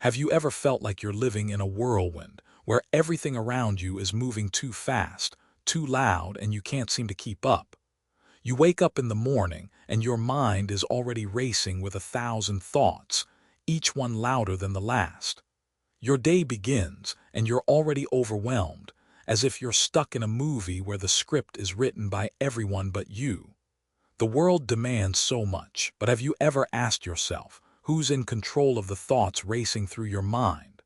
Have you ever felt like you're living in a whirlwind, where everything around you is moving too fast, too loud, and you can't seem to keep up? You wake up in the morning, and your mind is already racing with 1,000 thoughts, each one louder than the last. Your day begins, and you're already overwhelmed, as if you're stuck in a movie where the script is written by everyone but you. The world demands so much, but have you ever asked yourself, who's in control of the thoughts racing through your mind?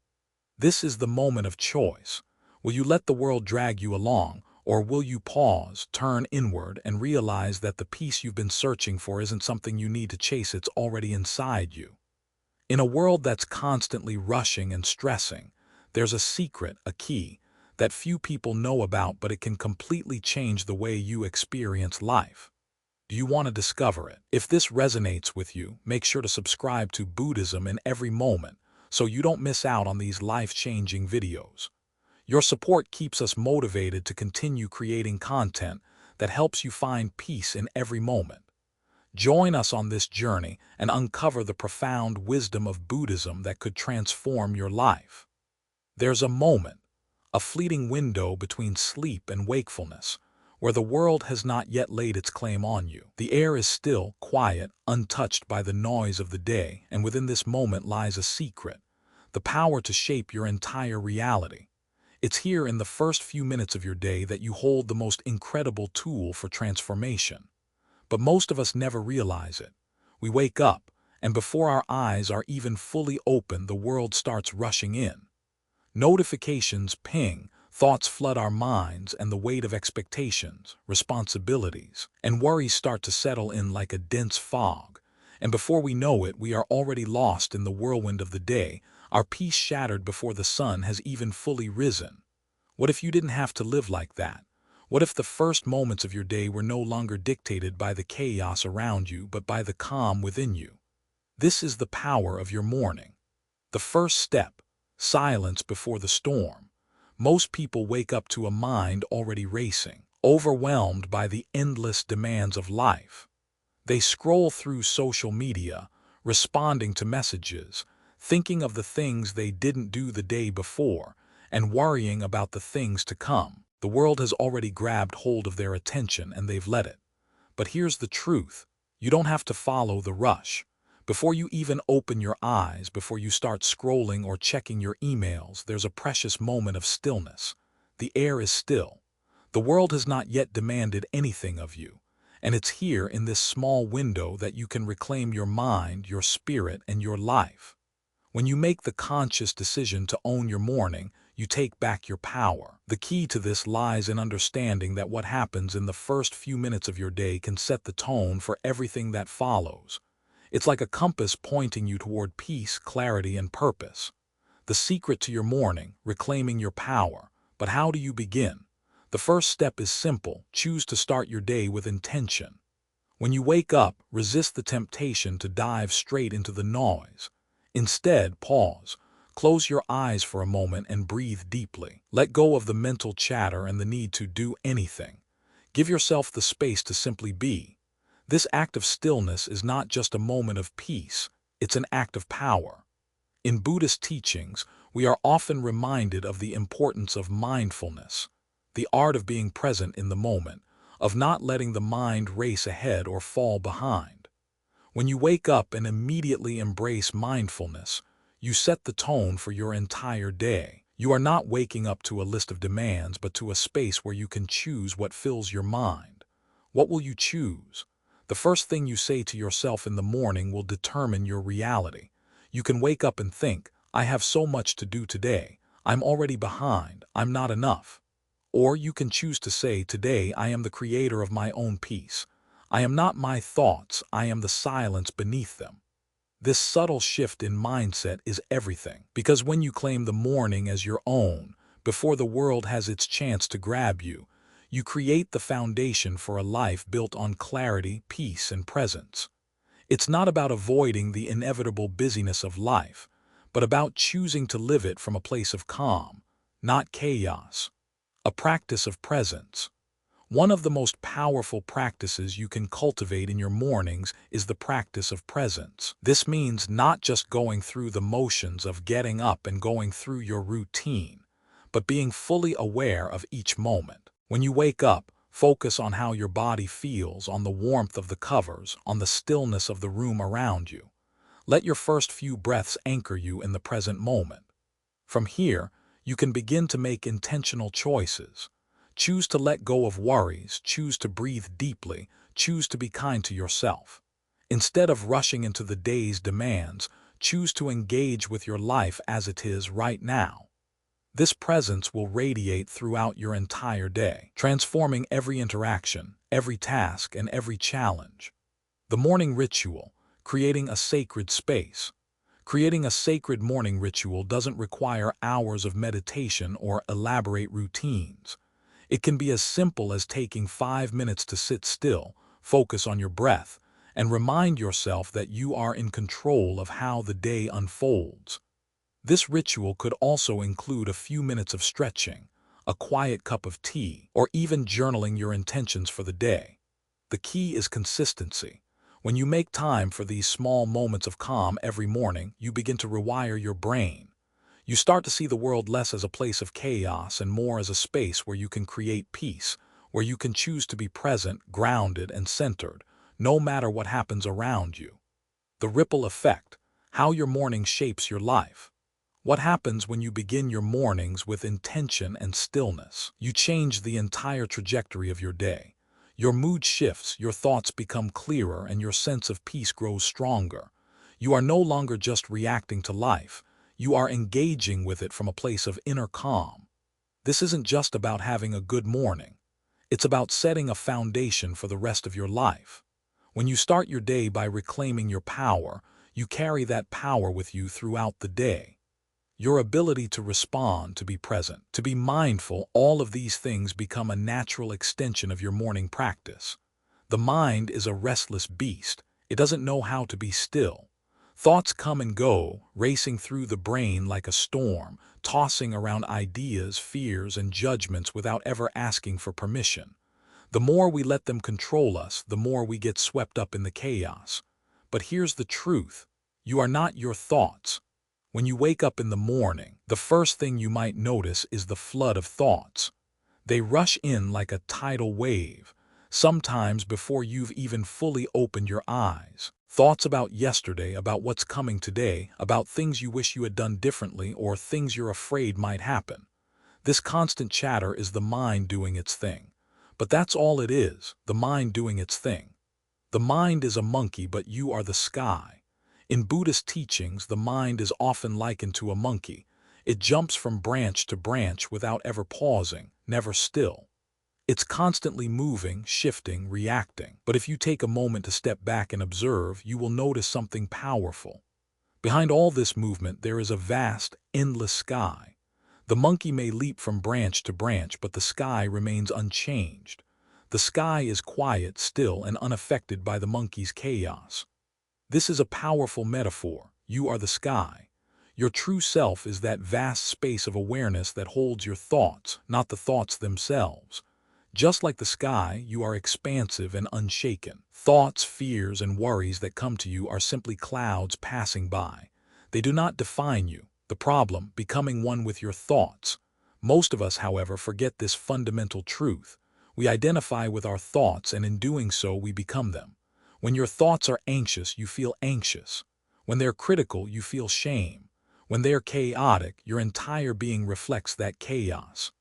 This is the moment of choice. Will you let the world drag you along, or will you pause, turn inward, and realize that the peace you've been searching for isn't something you need to chase, it's already inside you? In a world that's constantly rushing and stressing, there's a secret, a key, that few people know about, but it can completely change the way you experience life. Do you want to discover it? If this resonates with you, make sure to subscribe to Buddhism in every moment so you don't miss out on these life-changing videos. Your support keeps us motivated to continue creating content that helps you find peace in every moment. Join us on this journey and uncover the profound wisdom of Buddhism that could transform your life. There's a moment, a fleeting window between sleep and wakefulness, where the world has not yet laid its claim on you. The air is still, quiet, untouched by the noise of the day, and within this moment lies a secret, the power to shape your entire reality. It's here in the first few minutes of your day that you hold the most incredible tool for transformation. But most of us never realize it. We wake up, and before our eyes are even fully open, the world starts rushing in. Notifications ping, thoughts flood our minds, and the weight of expectations, responsibilities, and worries start to settle in like a dense fog. And before we know it, we are already lost in the whirlwind of the day, our peace shattered before the sun has even fully risen. What if you didn't have to live like that? What if the first moments of your day were no longer dictated by the chaos around you, but by the calm within you? This is the power of your morning. The first step, silence before the storm. Most people wake up to a mind already racing, overwhelmed by the endless demands of life. They scroll through social media, responding to messages, thinking of the things they didn't do the day before, and worrying about the things to come. The world has already grabbed hold of their attention and they've let it. But here's the truth. You don't have to follow the rush. Before you even open your eyes, before you start scrolling or checking your emails, there's a precious moment of stillness. The air is still. The world has not yet demanded anything of you. And it's here in this small window that you can reclaim your mind, your spirit, and your life. When you make the conscious decision to own your morning, you take back your power. The key to this lies in understanding that what happens in the first few minutes of your day can set the tone for everything that follows. It's like a compass pointing you toward peace, clarity, and purpose. The secret to your morning, reclaiming your power. But how do you begin? The first step is simple. Choose to start your day with intention. When you wake up, resist the temptation to dive straight into the noise. Instead, pause. Close your eyes for a moment and breathe deeply. Let go of the mental chatter and the need to do anything. Give yourself the space to simply be. This act of stillness is not just a moment of peace, it's an act of power. In Buddhist teachings, we are often reminded of the importance of mindfulness, the art of being present in the moment, of not letting the mind race ahead or fall behind. When you wake up and immediately embrace mindfulness, you set the tone for your entire day. You are not waking up to a list of demands, but to a space where you can choose what fills your mind. What will you choose? The first thing you say to yourself in the morning will determine your reality. You can wake up and think, I have so much to do today. I'm already behind. I'm not enough. Or you can choose to say, today I am the creator of my own peace. I am not my thoughts. I am the silence beneath them. This subtle shift in mindset is everything, because when you claim the morning as your own, before the world has its chance to grab you, you create the foundation for a life built on clarity, peace, and presence. It's not about avoiding the inevitable busyness of life, but about choosing to live it from a place of calm, not chaos, a practice of presence. One of the most powerful practices you can cultivate in your mornings is the practice of presence. This means not just going through the motions of getting up and going through your routine, but being fully aware of each moment. When you wake up, focus on how your body feels, on the warmth of the covers, on the stillness of the room around you. Let your first few breaths anchor you in the present moment. From here, you can begin to make intentional choices. Choose to let go of worries, choose to breathe deeply, choose to be kind to yourself. Instead of rushing into the day's demands, choose to engage with your life as it is right now. This presence will radiate throughout your entire day, transforming every interaction, every task, and every challenge. The morning ritual, creating a sacred space. Creating a sacred morning ritual doesn't require hours of meditation or elaborate routines. It can be as simple as taking 5 minutes to sit still, focus on your breath, and remind yourself that you are in control of how the day unfolds. This ritual could also include a few minutes of stretching, a quiet cup of tea, or even journaling your intentions for the day. The key is consistency. When you make time for these small moments of calm every morning, you begin to rewire your brain. You start to see the world less as a place of chaos and more as a space where you can create peace, where you can choose to be present, grounded, and centered, no matter what happens around you. The ripple effect, how your morning shapes your life. What happens when you begin your mornings with intention and stillness? You change the entire trajectory of your day. Your mood shifts, your thoughts become clearer, and your sense of peace grows stronger. You are no longer just reacting to life. You are engaging with it from a place of inner calm. This isn't just about having a good morning. It's about setting a foundation for the rest of your life. When you start your day by reclaiming your power, you carry that power with you throughout the day. Your ability to respond, to be present, to be mindful, all of these things become a natural extension of your morning practice. The mind is a restless beast. It doesn't know how to be still. Thoughts come and go, racing through the brain like a storm, tossing around ideas, fears, and judgments without ever asking for permission. The more we let them control us, the more we get swept up in the chaos. But here's the truth. You are not your thoughts. When you wake up in the morning, the first thing you might notice is the flood of thoughts. They rush in like a tidal wave, sometimes before you've even fully opened your eyes. Thoughts about yesterday, about what's coming today, about things you wish you had done differently or things you're afraid might happen. This constant chatter is the mind doing its thing. But that's all it is, the mind doing its thing. The mind is a monkey, but you are the sky. In Buddhist teachings, the mind is often likened to a monkey. It jumps from branch to branch without ever pausing, never still. It's constantly moving, shifting, reacting. But if you take a moment to step back and observe, you will notice something powerful. Behind all this movement, there is a vast, endless sky. The monkey may leap from branch to branch, but the sky remains unchanged. The sky is quiet, still, and unaffected by the monkey's chaos. This is a powerful metaphor. You are the sky. Your true self is that vast space of awareness that holds your thoughts, not the thoughts themselves. Just like the sky, you are expansive and unshaken. Thoughts, fears, and worries that come to you are simply clouds passing by. They do not define you. The problem, becoming one with your thoughts. Most of us, however, forget this fundamental truth. We identify with our thoughts, and in doing so, we become them. When your thoughts are anxious, you feel anxious. When they're critical, you feel shame. When they're chaotic, your entire being reflects that chaos.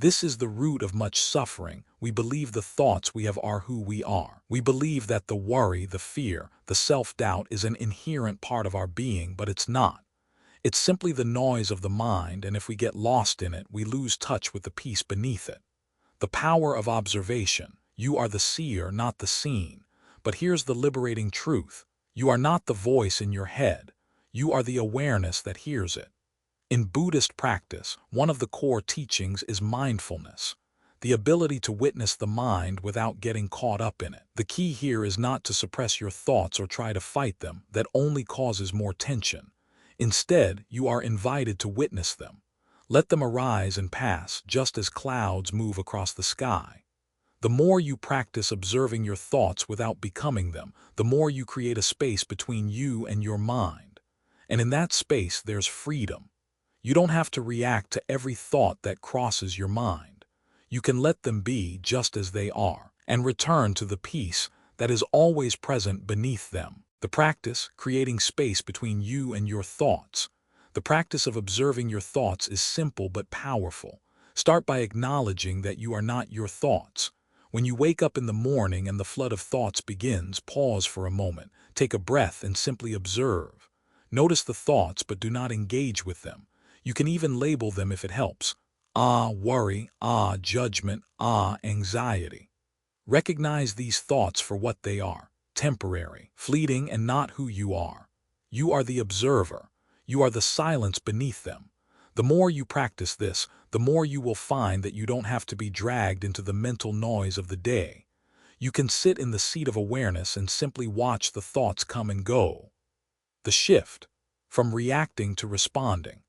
This is the root of much suffering. We believe the thoughts we have are who we are. We believe that the worry, the fear, the self-doubt is an inherent part of our being, but it's not. It's simply the noise of the mind, and if we get lost in it, we lose touch with the peace beneath it. The power of observation. You are the seer, not the seen. But here's the liberating truth. You are not the voice in your head. You are the awareness that hears it. In Buddhist practice, one of the core teachings is mindfulness, the ability to witness the mind without getting caught up in it. The key here is not to suppress your thoughts or try to fight them. That only causes more tension. Instead, you are invited to witness them. Let them arise and pass, just as clouds move across the sky. The more you practice observing your thoughts without becoming them, the more you create a space between you and your mind. And in that space, there's freedom. You don't have to react to every thought that crosses your mind. You can let them be just as they are and return to the peace that is always present beneath them. The practice, creating space between you and your thoughts. The practice of observing your thoughts is simple but powerful. Start by acknowledging that you are not your thoughts. When you wake up in the morning and the flood of thoughts begins, pause for a moment, take a breath and simply observe. Notice the thoughts but do not engage with them. You can even label them if it helps. Worry, judgment, anxiety. Recognize these thoughts for what they are, temporary, fleeting, and not who you are. You are the observer. You are the silence beneath them. The more you practice this, the more you will find that you don't have to be dragged into the mental noise of the day. You can sit in the seat of awareness and simply watch the thoughts come and go. The shift from reacting to responding.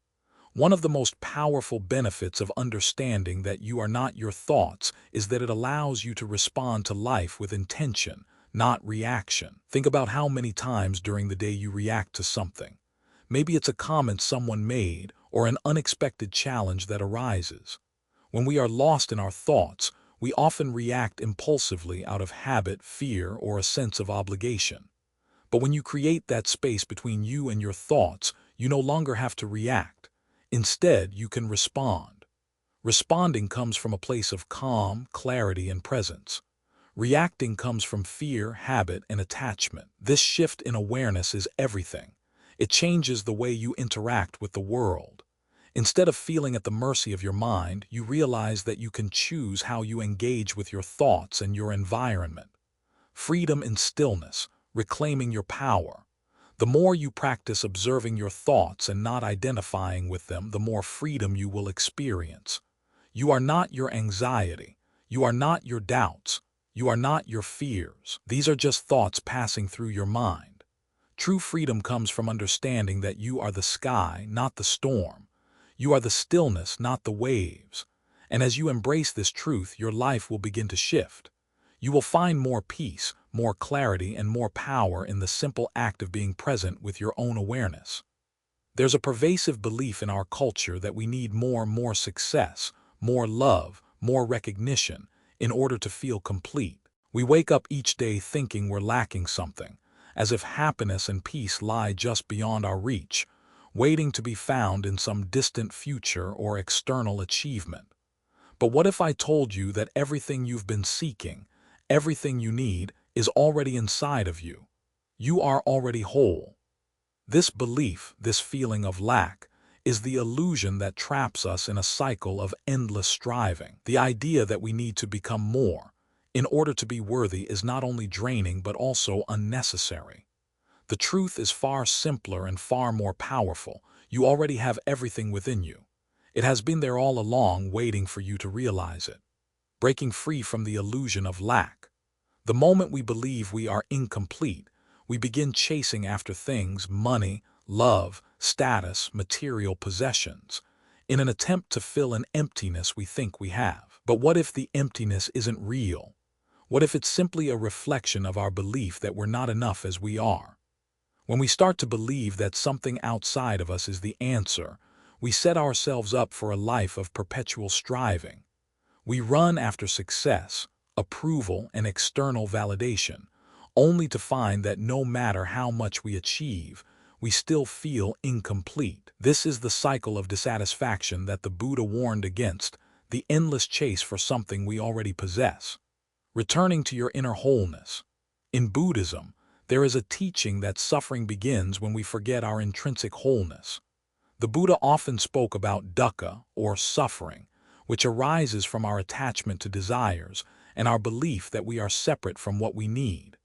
One of the most powerful benefits of understanding that you are not your thoughts is that it allows you to respond to life with intention, not reaction. Think about how many times during the day you react to something. Maybe it's a comment someone made or an unexpected challenge that arises. When we are lost in our thoughts, we often react impulsively out of habit, fear, or a sense of obligation. But when you create that space between you and your thoughts, you no longer have to react. Instead, you can respond. Responding comes from a place of calm, clarity, and presence. Reacting comes from fear, habit, and attachment. This shift in awareness is everything. It changes the way you interact with the world. Instead of feeling at the mercy of your mind, you realize that you can choose how you engage with your thoughts and your environment. Freedom in stillness, reclaiming your power. The more you practice observing your thoughts and not identifying with them, the more freedom you will experience. You are not your anxiety. You are not your doubts. You are not your fears. These are just thoughts passing through your mind. True freedom comes from understanding that you are the sky, not the storm. You are the stillness, not the waves. And as you embrace this truth, your life will begin to shift. You will find more peace, more clarity, and more power in the simple act of being present with your own awareness. There's a pervasive belief in our culture that we need more success, more love, more recognition, in order to feel complete. We wake up each day thinking we're lacking something, as if happiness and peace lie just beyond our reach, waiting to be found in some distant future or external achievement. But what if I told you that everything you've been seeking, everything you need, is already inside of you? You are already whole. This belief, this feeling of lack, is the illusion that traps us in a cycle of endless striving. The idea that we need to become more in order to be worthy is not only draining but also unnecessary. The truth is far simpler and far more powerful. You already have everything within you. It has been there all along, waiting for you to realize it. Breaking free from the illusion of lack. The moment we believe we are incomplete, we begin chasing after things, money, love, status, material possessions, in an attempt to fill an emptiness we think we have. But what if the emptiness isn't real? What if it's simply a reflection of our belief that we're not enough as we are? When we start to believe that something outside of us is the answer, we set ourselves up for a life of perpetual striving. We run after success, approval, and external validation, only to find that no matter how much we achieve, we still feel incomplete. This is the cycle of dissatisfaction that the Buddha warned against, the endless chase for something we already possess. Returning to your inner wholeness. In Buddhism, there is a teaching that suffering begins when we forget our intrinsic wholeness. The Buddha often spoke about dukkha, or suffering, which arises from our attachment to desires and our belief that we are separate from what we need.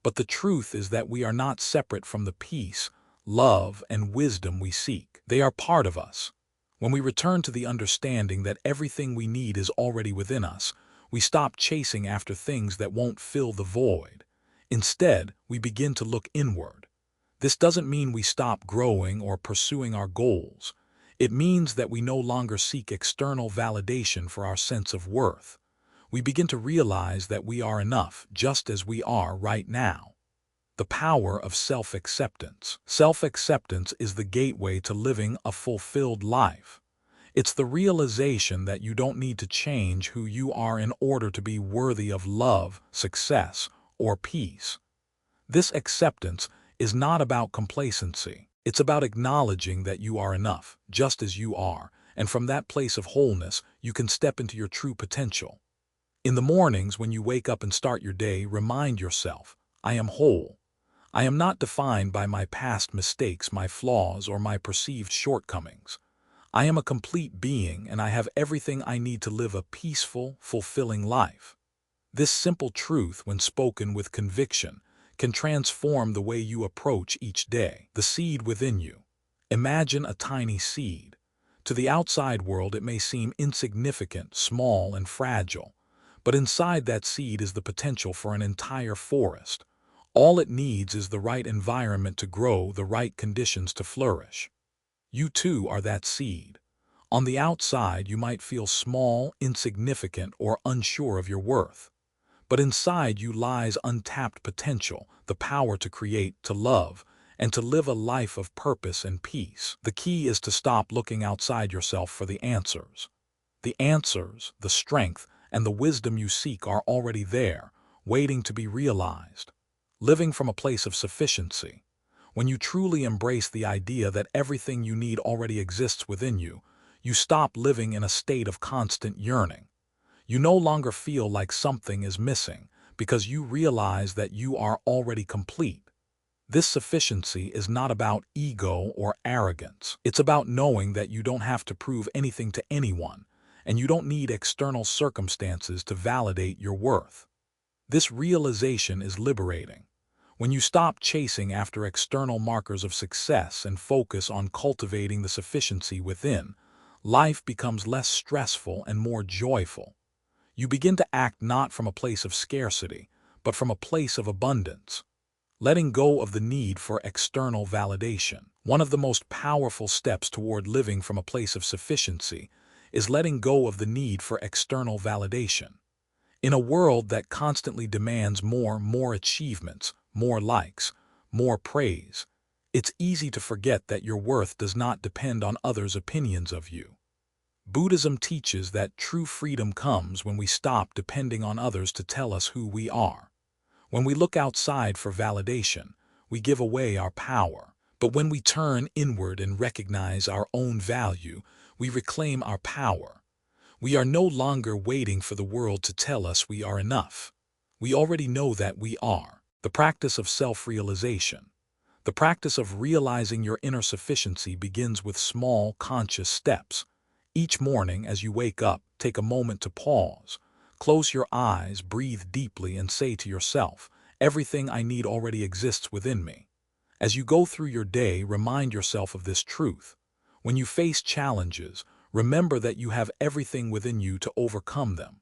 But the truth is that we are not separate from the peace, love, and wisdom we seek. They are part of us. When we return to the understanding that everything we need is already within us, we stop chasing after things that won't fill the void. Instead, we begin to look inward. This doesn't mean we stop growing or pursuing our goals. It means that we no longer seek external validation for our sense of worth. we begin to realize that we are enough just as we are right now. The power of self-acceptance. Self-acceptance is the gateway to living a fulfilled life. It's the realization that you don't need to change who you are in order to be worthy of love, success, or peace. This acceptance is not about complacency. It's about acknowledging that you are enough, just as you are, and from that place of wholeness, you can step into your true potential. In the mornings when you wake up and start your day, remind yourself, I am whole. I am not defined by my past mistakes, my flaws, or my perceived shortcomings. I am a complete being, and I have everything I need to live a peaceful, fulfilling life. This simple truth, when spoken with conviction, can transform the way you approach each day. The seed within you. Imagine a tiny seed. To the outside world, it may seem insignificant, small, and fragile, but inside that seed is the potential for an entire forest. All it needs is the right environment to grow, the right conditions to flourish. You too are that seed. On the outside, you might feel small, insignificant, or unsure of your worth. But inside you lies untapped potential, the power to create, to love, and to live a life of purpose and peace. The key is to stop looking outside yourself for the answers. The answers, the strength, and the wisdom you seek are already there, waiting to be realized. Living from a place of sufficiency. When you truly embrace the idea that everything you need already exists within you, you stop living in a state of constant yearning. You no longer feel like something is missing because you realize that you are already complete. This sufficiency is not about ego or arrogance. It's about knowing that you don't have to prove anything to anyone, and you don't need external circumstances to validate your worth. This realization is liberating. When you stop chasing after external markers of success and focus on cultivating the sufficiency within, life becomes less stressful and more joyful. You begin to act not from a place of scarcity, but from a place of abundance. Letting go of the need for external validation. One of the most powerful steps toward living from a place of sufficiency is letting go of the need for external validation. In a world that constantly demands more achievements, more likes, more praise, it's easy to forget that your worth does not depend on others' opinions of you. Buddhism teaches that true freedom comes when we stop depending on others to tell us who we are. When we look outside for validation, we give away our power. But when we turn inward and recognize our own value, we reclaim our power. We are no longer waiting for the world to tell us we are enough. We already know that we are. The practice of self-realization. The practice of realizing your inner sufficiency begins with small, conscious steps. Each morning as you wake up, take a moment to pause. Close your eyes, breathe deeply, and say to yourself, everything I need already exists within me. As you go through your day, remind yourself of this truth. When you face challenges, remember that you have everything within you to overcome them.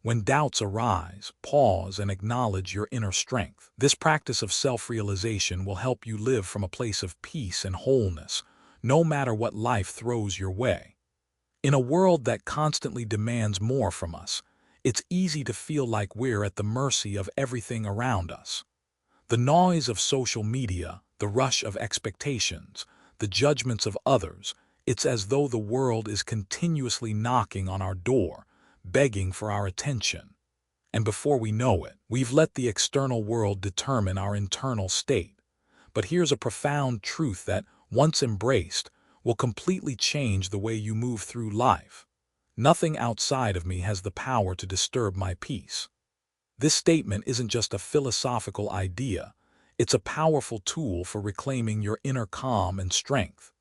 When doubts arise, pause and acknowledge your inner strength. This practice of self-realization will help you live from a place of peace and wholeness, no matter what life throws your way. In a world that constantly demands more from us, it's easy to feel like we're at the mercy of everything around us. The noise of social media, the rush of expectations, the judgments of others, it's as though the world is continuously knocking on our door, begging for our attention. And before we know it, we've let the external world determine our internal state. But here's a profound truth that, once embraced, will completely change the way you move through life. Nothing outside of me has the power to disturb my peace. This statement isn't just a philosophical idea, it's a powerful tool for reclaiming your inner calm and strength.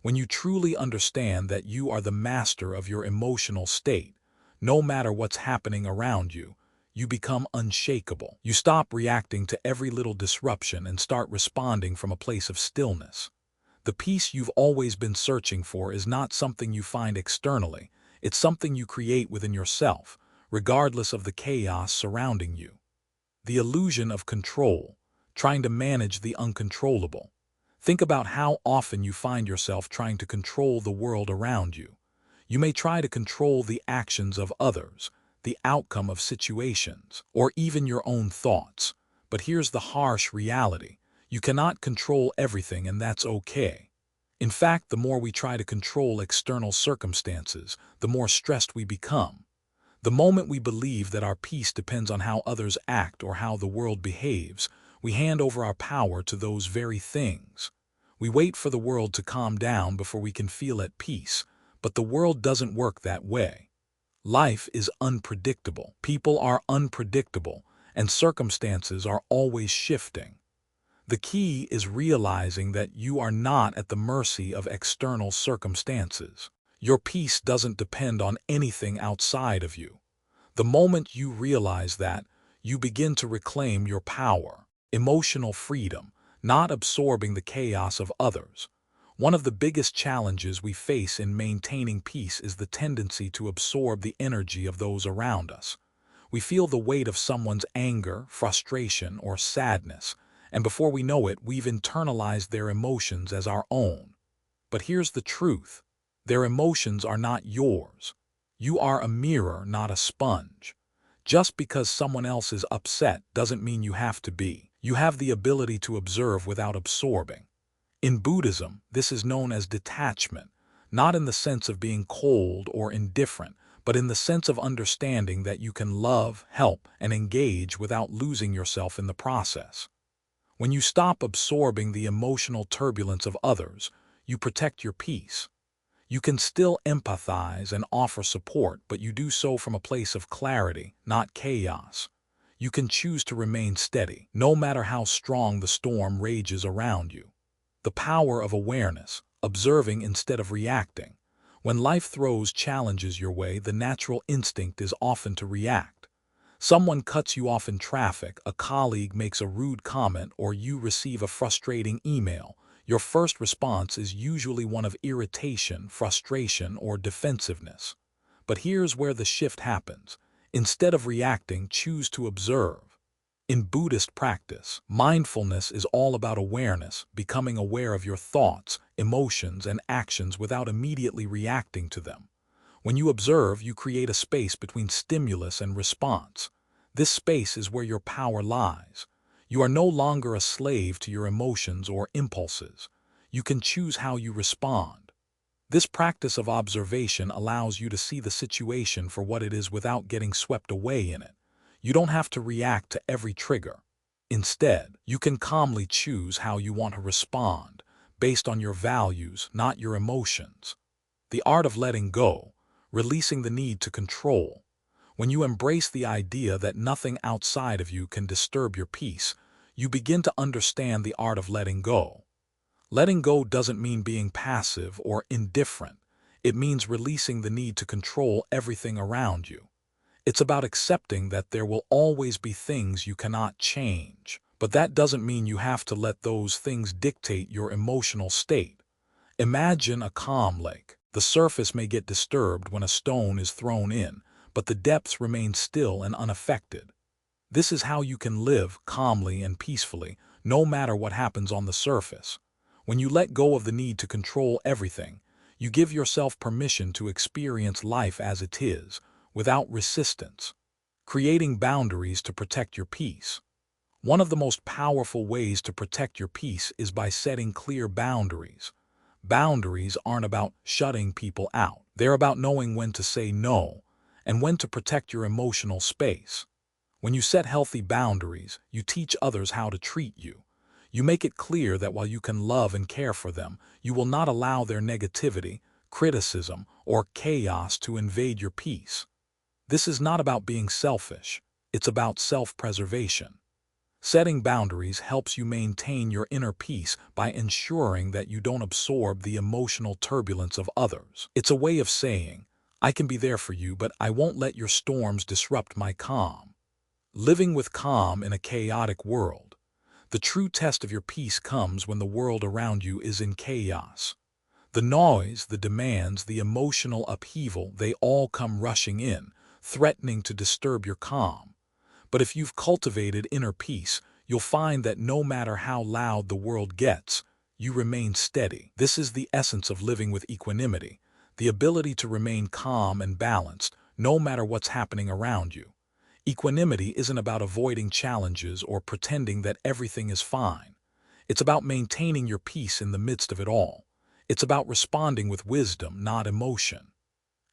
When you truly understand that you are the master of your emotional state, no matter what's happening around you, you become unshakable. You stop reacting to every little disruption and start responding from a place of stillness. The peace you've always been searching for is not something you find externally, it's something you create within yourself, regardless of the chaos surrounding you. The illusion of control, trying to manage the uncontrollable. Think about how often you find yourself trying to control the world around you. You may try to control the actions of others, the outcome of situations, or even your own thoughts. But here's the harsh reality. You cannot control everything, and that's okay. In fact, the more we try to control external circumstances, the more stressed we become. The moment we believe that our peace depends on how others act or how the world behaves, we hand over our power to those very things. We wait for the world to calm down before we can feel at peace, but the world doesn't work that way. Life is unpredictable, people are unpredictable, and circumstances are always shifting. The key is realizing that you are not at the mercy of external circumstances. Your peace doesn't depend on anything outside of you. The moment you realize that, you begin to reclaim your power, emotional freedom, not absorbing the chaos of others. One of the biggest challenges we face in maintaining peace is the tendency to absorb the energy of those around us. We feel the weight of someone's anger, frustration, or sadness, and before we know it, we've internalized their emotions as our own. But here's the truth. Their emotions are not yours. You are a mirror, not a sponge. Just because someone else is upset doesn't mean you have to be. You have the ability to observe without absorbing. In Buddhism, this is known as detachment, not in the sense of being cold or indifferent, but in the sense of understanding that you can love, help, and engage without losing yourself in the process. When you stop absorbing the emotional turbulence of others, you protect your peace. You can still empathize and offer support, but you do so from a place of clarity, not chaos. You can choose to remain steady, no matter how strong the storm rages around you. The power of awareness, observing instead of reacting. When life throws challenges your way, the natural instinct is often to react. Someone cuts you off in traffic, a colleague makes a rude comment, or you receive a frustrating email. Your first response is usually one of irritation, frustration, or defensiveness. But here's where the shift happens. Instead of reacting, choose to observe. In Buddhist practice, mindfulness is all about awareness, becoming aware of your thoughts, emotions, and actions without immediately reacting to them. When you observe, you create a space between stimulus and response. This space is where your power lies. You are no longer a slave to your emotions or impulses. You can choose how you respond. This practice of observation allows you to see the situation for what it is without getting swept away in it. You don't have to react to every trigger. Instead, you can calmly choose how you want to respond, based on your values, not your emotions. The art of letting go, releasing the need to control. When you embrace the idea that nothing outside of you can disturb your peace, you begin to understand the art of letting go. Letting go doesn't mean being passive or indifferent. It means releasing the need to control everything around you. It's about accepting that there will always be things you cannot change, but that doesn't mean you have to let those things dictate your emotional state. Imagine a calm lake. The surface may get disturbed when a stone is thrown in, but the depths remain still and unaffected. This is how you can live calmly and peacefully, no matter what happens on the surface. When you let go of the need to control everything, you give yourself permission to experience life as it is, without resistance, creating boundaries to protect your peace. One of the most powerful ways to protect your peace is by setting clear boundaries. Boundaries aren't about shutting people out. They're about knowing when to say no and when to protect your emotional space. When you set healthy boundaries, you teach others how to treat you. You make it clear that while you can love and care for them, you will not allow their negativity, criticism, or chaos to invade your peace. This is not about being selfish. It's about self-preservation. Setting boundaries helps you maintain your inner peace by ensuring that you don't absorb the emotional turbulence of others. It's a way of saying, I can be there for you, but I won't let your storms disrupt my calm. Living with calm in a chaotic world. The true test of your peace comes when the world around you is in chaos. The noise, the demands, the emotional upheaval, they all come rushing in, threatening to disturb your calm. But if you've cultivated inner peace, you'll find that no matter how loud the world gets, you remain steady. This is the essence of living with equanimity, the ability to remain calm and balanced, no matter what's happening around you. Equanimity isn't about avoiding challenges or pretending that everything is fine. It's about maintaining your peace in the midst of it all. It's about responding with wisdom, not emotion.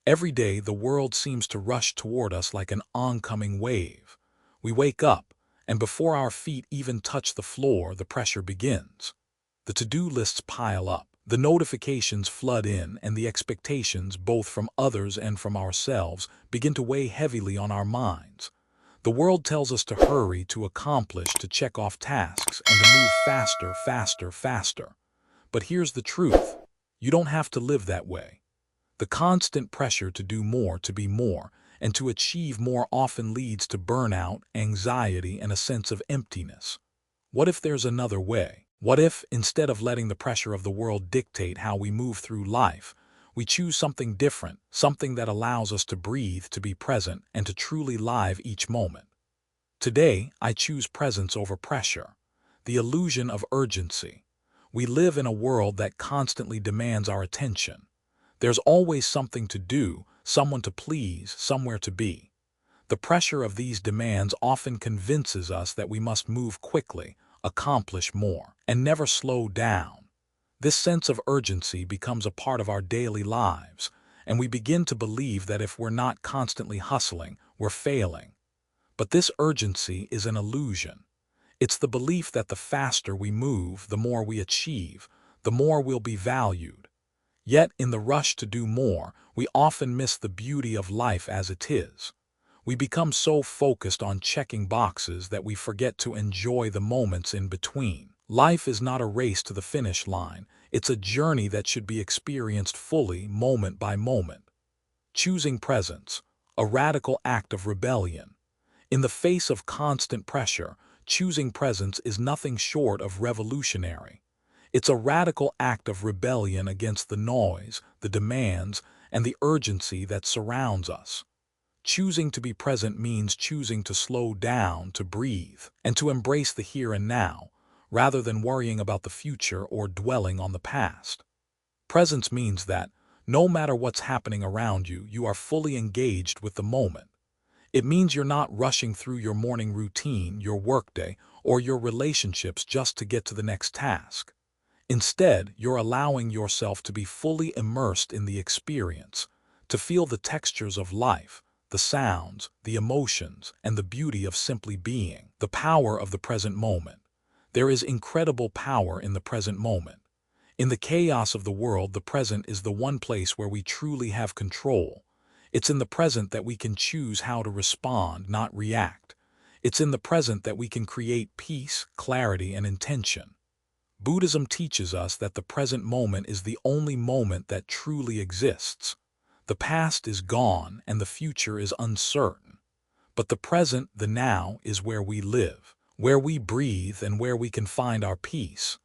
Every day, the world seems to rush toward us like an oncoming wave. We wake up, and before our feet even touch the floor, the pressure begins. The to-do lists pile up, the notifications flood in, and the expectations, both from others and from ourselves, begin to weigh heavily on our minds. The world tells us to hurry, to accomplish, to check off tasks, and to move faster, faster, faster. But here's the truth. You don't have to live that way. The constant pressure to do more, to be more, and to achieve more often leads to burnout, anxiety, and a sense of emptiness. What if there's another way? What if, instead of letting the pressure of the world dictate how we move through life, we choose something different, something that allows us to breathe, to be present, and to truly live each moment? Today, I choose presence over pressure, the illusion of urgency. We live in a world that constantly demands our attention. There's always something to do, someone to please, somewhere to be. The pressure of these demands often convinces us that we must move quickly, accomplish more, and never slow down. This sense of urgency becomes a part of our daily lives, and we begin to believe that if we're not constantly hustling, we're failing. But this urgency is an illusion. It's the belief that the faster we move, the more we achieve, the more we'll be valued. Yet, in the rush to do more, we often miss the beauty of life as it is. We become so focused on checking boxes that we forget to enjoy the moments in between. Life is not a race to the finish line. It's a journey that should be experienced fully, moment by moment. Choosing presence, a radical act of rebellion. In the face of constant pressure, choosing presence is nothing short of revolutionary. It's a radical act of rebellion against the noise, the demands, and the urgency that surrounds us. Choosing to be present means choosing to slow down, to breathe, and to embrace the here and now, rather than worrying about the future or dwelling on the past. Presence means that, no matter what's happening around you, you are fully engaged with the moment. It means you're not rushing through your morning routine, your workday, or your relationships just to get to the next task. Instead, you're allowing yourself to be fully immersed in the experience, to feel the textures of life, the sounds, the emotions, and the beauty of simply being. The power of the present moment. There is incredible power in the present moment. In the chaos of the world, the present is the one place where we truly have control. It's in the present that we can choose how to respond, not react. It's in the present that we can create peace, clarity, and intention. Buddhism teaches us that the present moment is the only moment that truly exists. The past is gone and the future is uncertain. But the present, the now, is where we live, where we breathe, and where we can find our peace.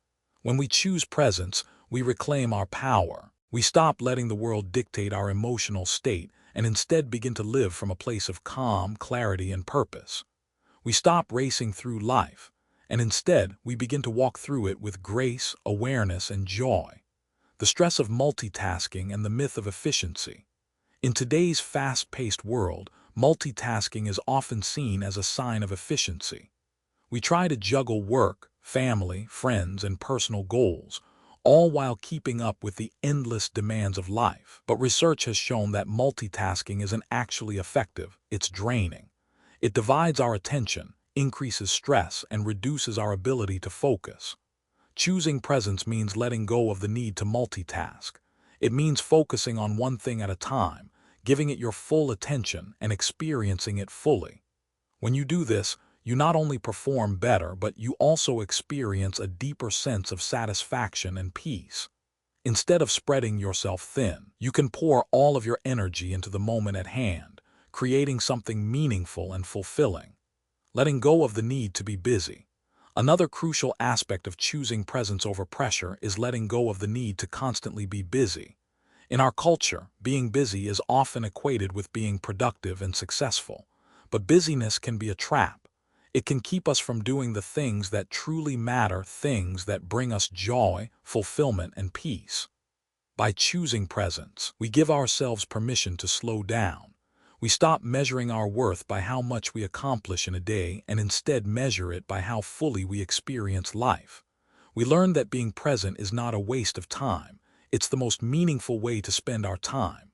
When we choose presence, we reclaim our power. We stop letting the world dictate our emotional state and instead begin to live from a place of calm, clarity, and purpose. We stop racing through life, and instead we begin to walk through it with grace, awareness, and joy. The stress of multitasking and the myth of efficiency. In today's fast-paced world, multitasking is often seen as a sign of efficiency. We try to juggle work, family, friends, and personal goals, all while keeping up with the endless demands of life. But research has shown that multitasking isn't actually effective, it's draining. It divides our attention, increases stress, and reduces our ability to focus. Choosing presence means letting go of the need to multitask. It means focusing on one thing at a time, giving it your full attention, and experiencing it fully. When you do this, you not only perform better, but you also experience a deeper sense of satisfaction and peace. Instead of spreading yourself thin, you can pour all of your energy into the moment at hand, creating something meaningful and fulfilling. Letting go of the need to be busy. Another crucial aspect of choosing presence over pressure is letting go of the need to constantly be busy. In our culture, being busy is often equated with being productive and successful. But busyness can be a trap. It can keep us from doing the things that truly matter, things that bring us joy, fulfillment, and peace. By choosing presence, we give ourselves permission to slow down. We stop measuring our worth by how much we accomplish in a day and instead measure it by how fully we experience life. We learn that being present is not a waste of time. It's the most meaningful way to spend our time.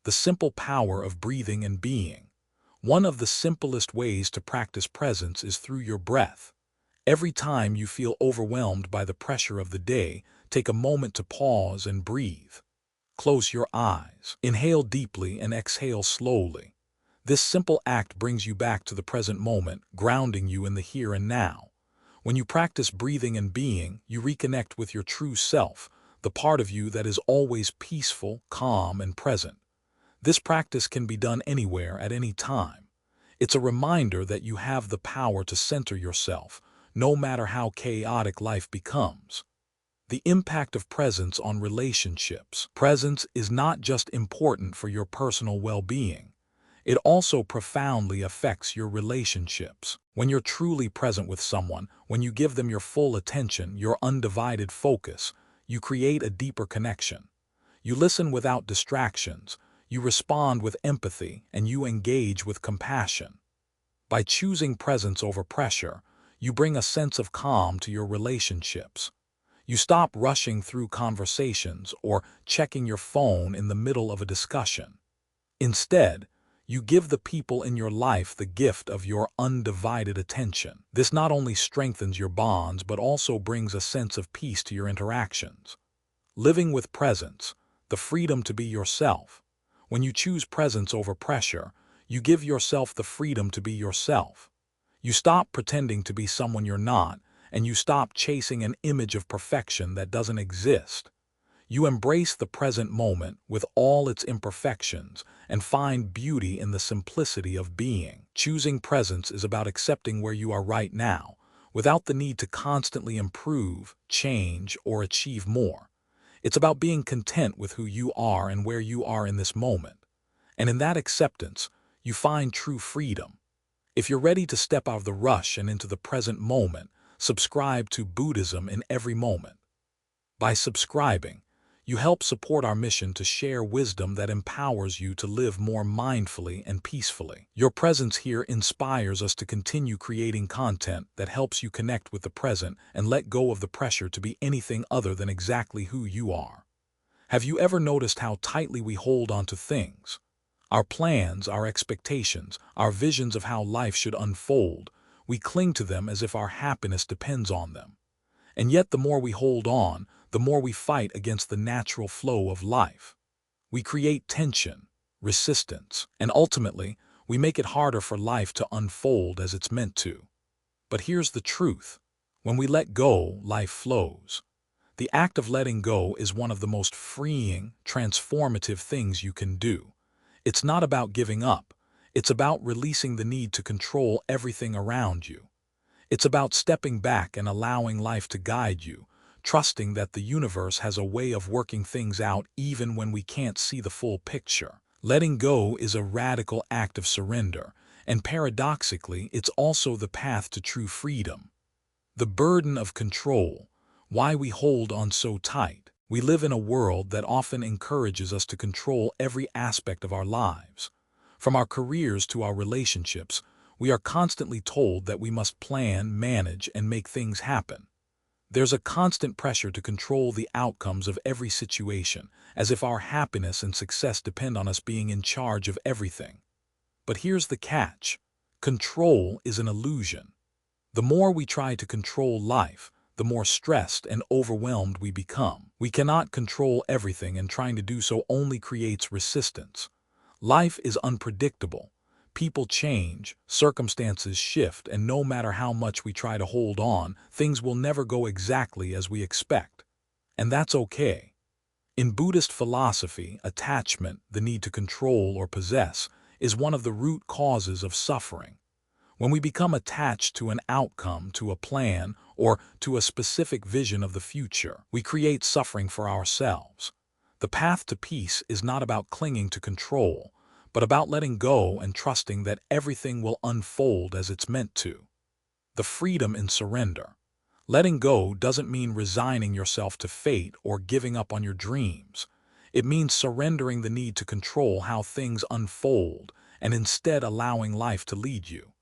The simple power of breathing and being. One of the simplest ways to practice presence is through your breath. Every time you feel overwhelmed by the pressure of the day, take a moment to pause and breathe. Close your eyes. Inhale deeply and exhale slowly. This simple act brings you back to the present moment, grounding you in the here and now. When you practice breathing and being, you reconnect with your true self, the part of you that is always peaceful, calm, and present. This practice can be done anywhere at any time. It's a reminder that you have the power to center yourself, no matter how chaotic life becomes. The impact of presence on relationships. Presence is not just important for your personal well-being. It also profoundly affects your relationships. When you're truly present with someone, when you give them your full attention, your undivided focus, you create a deeper connection. You listen without distractions, you respond with empathy, and you engage with compassion. By choosing presence over pressure, you bring a sense of calm to your relationships. You stop rushing through conversations or checking your phone in the middle of a discussion. Instead, you give the people in your life the gift of your undivided attention. This not only strengthens your bonds but also brings a sense of peace to your interactions. Living with presence, the freedom to be yourself. When you choose presence over pressure, you give yourself the freedom to be yourself. You stop pretending to be someone you're not, and you stop chasing an image of perfection that doesn't exist. You embrace the present moment with all its imperfections and find beauty in the simplicity of being. Choosing presence is about accepting where you are right now, without the need to constantly improve, change, or achieve more. It's about being content with who you are and where you are in this moment. And in that acceptance, you find true freedom. If you're ready to step out of the rush and into the present moment, subscribe to Buddhism in every moment. By subscribing, you help support our mission to share wisdom that empowers you to live more mindfully and peacefully. Your presence here inspires us to continue creating content that helps you connect with the present and let go of the pressure to be anything other than exactly who you are. Have you ever noticed how tightly we hold on to things? Our plans, our expectations, our visions of how life should unfold, we cling to them as if our happiness depends on them. And yet the more we hold on, the more we fight against the natural flow of life. We create tension, resistance, and ultimately, we make it harder for life to unfold as it's meant to. But here's the truth. When we let go, life flows. The act of letting go is one of the most freeing, transformative things you can do. It's not about giving up. It's about releasing the need to control everything around you. It's about stepping back and allowing life to guide you, trusting that the universe has a way of working things out even when we can't see the full picture. Letting go is a radical act of surrender, and paradoxically, it's also the path to true freedom. The burden of control, why we hold on so tight. We live in a world that often encourages us to control every aspect of our lives. From our careers to our relationships, we are constantly told that we must plan, manage, and make things happen. There's a constant pressure to control the outcomes of every situation, as if our happiness and success depend on us being in charge of everything. But here's the catch. Control is an illusion. The more we try to control life, the more stressed and overwhelmed we become. We cannot control everything, and trying to do so only creates resistance. Life is unpredictable. People change, circumstances shift, and no matter how much we try to hold on, things will never go exactly as we expect. And that's okay. In Buddhist philosophy, attachment, the need to control or possess, is one of the root causes of suffering. When we become attached to an outcome, to a plan, or to a specific vision of the future, we create suffering for ourselves. The path to peace is not about clinging to control, but about letting go and trusting that everything will unfold as it's meant to. The freedom in surrender. Letting go doesn't mean resigning yourself to fate or giving up on your dreams. It means surrendering the need to control how things unfold and instead allowing life to lead you.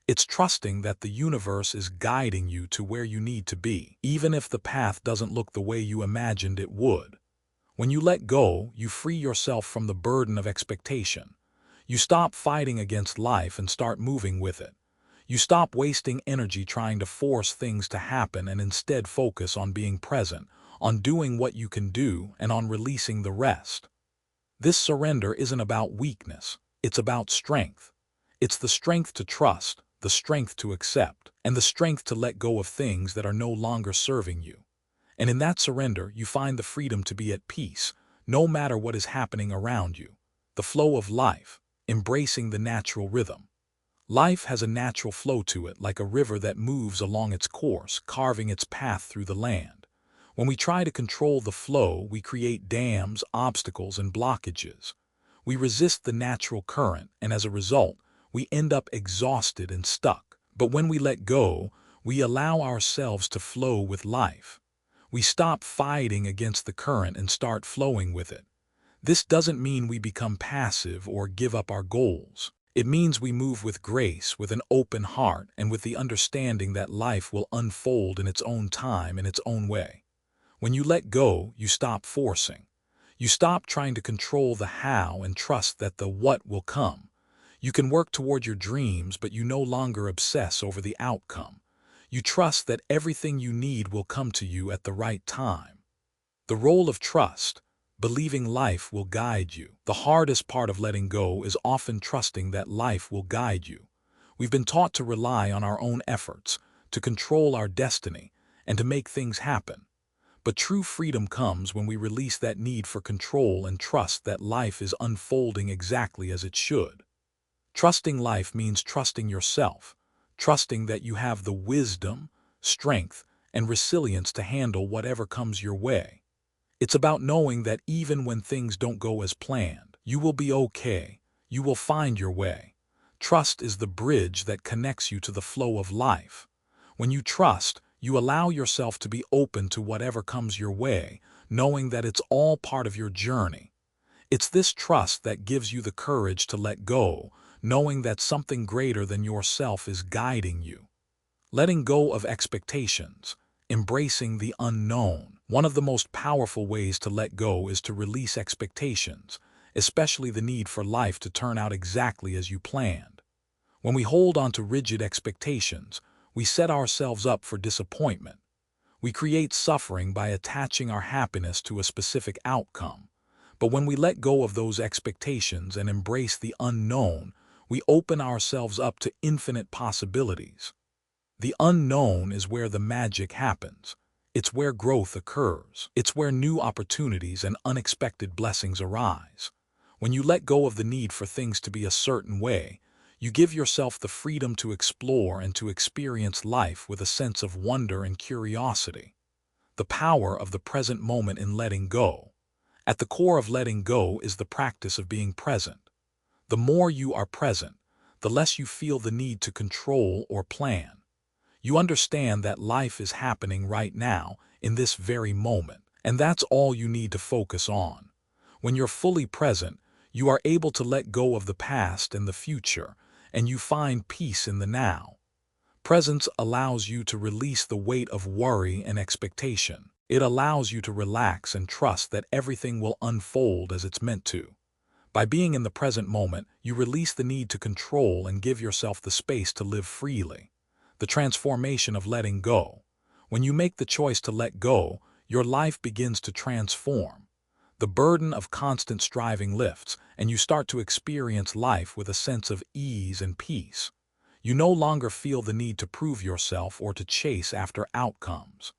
It's trusting that the universe is guiding you to where you need to be, even if the path doesn't look the way you imagined it would. When you let go, you free yourself from the burden of expectation. You stop fighting against life and start moving with it. You stop wasting energy trying to force things to happen and instead focus on being present, on doing what you can do, and on releasing the rest. This surrender isn't about weakness, it's about strength. It's the strength to trust, the strength to accept, and the strength to let go of things that are no longer serving you. And in that surrender, you find the freedom to be at peace, no matter what is happening around you. The flow of life, embracing the natural rhythm. Life has a natural flow to it, like a river that moves along its course, carving its path through the land. When we try to control the flow, we create dams, obstacles, and blockages. We resist the natural current, and as a result, we end up exhausted and stuck. But when we let go, we allow ourselves to flow with life. We stop fighting against the current and start flowing with it. This doesn't mean we become passive or give up our goals. It means we move with grace, with an open heart, and with the understanding that life will unfold in its own time, in its own way. When you let go, you stop forcing. You stop trying to control the how and trust that the what will come. You can work toward your dreams, but you no longer obsess over the outcome. You trust that everything you need will come to you at the right time. The role of trust, believing life will guide you. The hardest part of letting go is often trusting that life will guide you. We've been taught to rely on our own efforts, to control our destiny, and to make things happen. But true freedom comes when we release that need for control and trust that life is unfolding exactly as it should. Trusting life means trusting yourself, trusting that you have the wisdom, strength, and resilience to handle whatever comes your way. It's about knowing that even when things don't go as planned, you will be okay. You will find your way. Trust is the bridge that connects you to the flow of life. When you trust, you allow yourself to be open to whatever comes your way, knowing that it's all part of your journey. It's this trust that gives you the courage to let go, knowing that something greater than yourself is guiding you. Letting go of expectations, embracing the unknown. One of the most powerful ways to let go is to release expectations, especially the need for life to turn out exactly as you planned. When we hold on to rigid expectations, we set ourselves up for disappointment. We create suffering by attaching our happiness to a specific outcome. But when we let go of those expectations and embrace the unknown, we open ourselves up to infinite possibilities. The unknown is where the magic happens. It's where growth occurs. It's where new opportunities and unexpected blessings arise. When you let go of the need for things to be a certain way, you give yourself the freedom to explore and to experience life with a sense of wonder and curiosity. The power of the present moment in letting go. At the core of letting go is the practice of being present. The more you are present, the less you feel the need to control or plan. You understand that life is happening right now, in this very moment, and that's all you need to focus on. When you're fully present, you are able to let go of the past and the future, and you find peace in the now. Presence allows you to release the weight of worry and expectation. It allows you to relax and trust that everything will unfold as it's meant to. By being in the present moment, you release the need to control and give yourself the space to live freely. The transformation of letting go. When you make the choice to let go, your life begins to transform. The burden of constant striving lifts, and you start to experience life with a sense of ease and peace. You no longer feel the need to prove yourself or to chase after outcomes.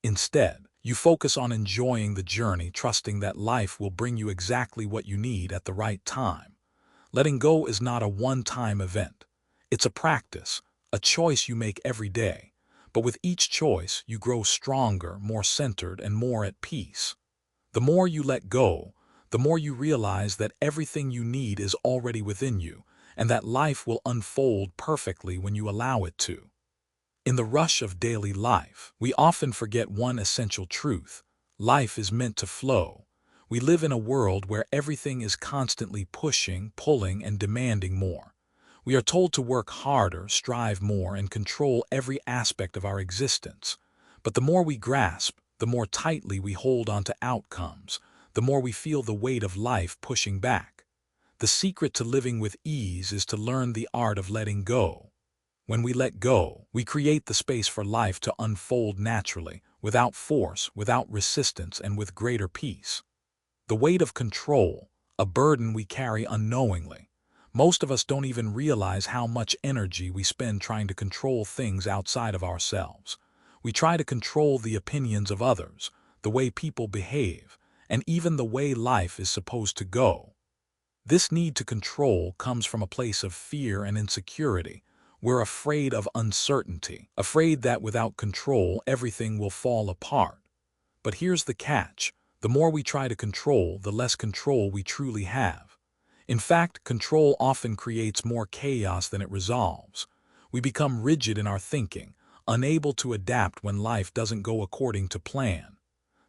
Instead, you focus on enjoying the journey, trusting that life will bring you exactly what you need at the right time. Letting go is not a one-time event. It's a practice, a choice you make every day. But with each choice, you grow stronger, more centered, and more at peace. The more you let go, the more you realize that everything you need is already within you, and that life will unfold perfectly when you allow it to. In the rush of daily life, we often forget one essential truth. Life is meant to flow. We live in a world where everything is constantly pushing, pulling, and demanding more. We are told to work harder, strive more, and control every aspect of our existence. But the more we grasp, the more tightly we hold on to outcomes, the more we feel the weight of life pushing back. The secret to living with ease is to learn the art of letting go. When we let go, we create the space for life to unfold naturally, without force, without resistance, and with greater peace. The weight of control, a burden we carry unknowingly. Most of us don't even realize how much energy we spend trying to control things outside of ourselves. We try to control the opinions of others, the way people behave, and even the way life is supposed to go. This need to control comes from a place of fear and insecurity. We're afraid of uncertainty, afraid that without control, everything will fall apart. But here's the catch. The more we try to control, the less control we truly have. In fact, control often creates more chaos than it resolves. We become rigid in our thinking, unable to adapt when life doesn't go according to plan.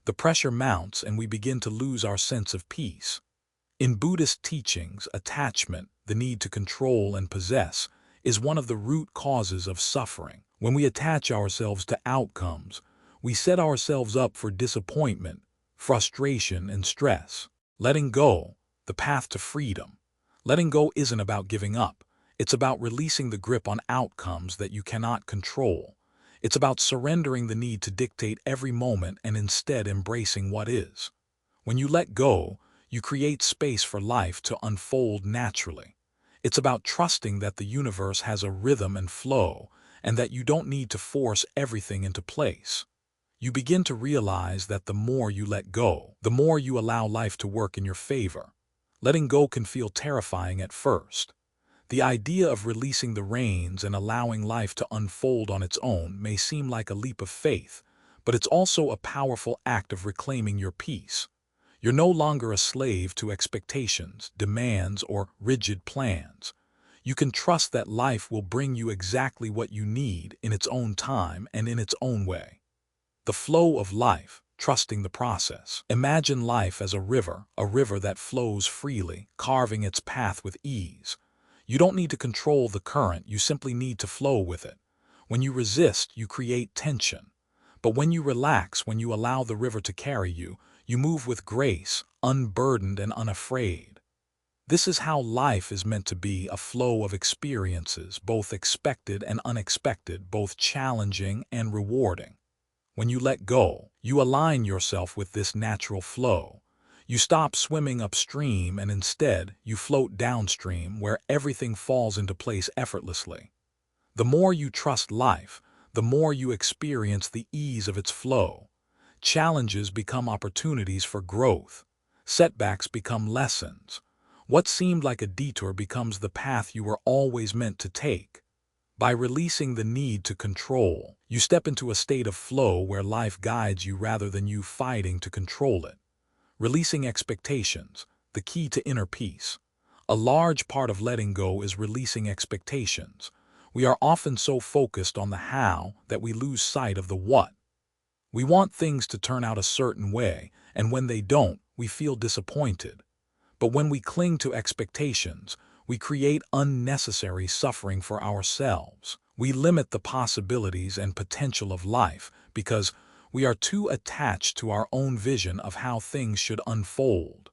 The pressure mounts and we begin to lose our sense of peace. In Buddhist teachings, attachment, the need to control and possess, is one of the root causes of suffering. When we attach ourselves to outcomes, we set ourselves up for disappointment, frustration, and stress. Letting go, the path to freedom. Letting go isn't about giving up. It's about releasing the grip on outcomes that you cannot control. It's about surrendering the need to dictate every moment and instead embracing what is. When you let go, you create space for life to unfold naturally. It's about trusting that the universe has a rhythm and flow, and that you don't need to force everything into place. You begin to realize that the more you let go, the more you allow life to work in your favor. Letting go can feel terrifying at first. The idea of releasing the reins and allowing life to unfold on its own may seem like a leap of faith, but it's also a powerful act of reclaiming your peace. You're no longer a slave to expectations, demands, or rigid plans. You can trust that life will bring you exactly what you need in its own time and in its own way. The flow of life, trusting the process. Imagine life as a river that flows freely, carving its path with ease. You don't need to control the current, you simply need to flow with it. When you resist, you create tension. But when you relax, when you allow the river to carry you, you move with grace, unburdened and unafraid. This is how life is meant to be, a flow of experiences, both expected and unexpected, both challenging and rewarding. When you let go, you align yourself with this natural flow. You stop swimming upstream and instead you float downstream where everything falls into place effortlessly. The more you trust life, the more you experience the ease of its flow. Challenges become opportunities for growth. Setbacks become lessons. What seemed like a detour becomes the path you were always meant to take. By releasing the need to control, you step into a state of flow where life guides you rather than you fighting to control it. Releasing expectations, the key to inner peace. A large part of letting go is releasing expectations. We are often so focused on the how that we lose sight of the what. We want things to turn out a certain way, and when they don't, we feel disappointed. But when we cling to expectations, we create unnecessary suffering for ourselves. We limit the possibilities and potential of life because we are too attached to our own vision of how things should unfold.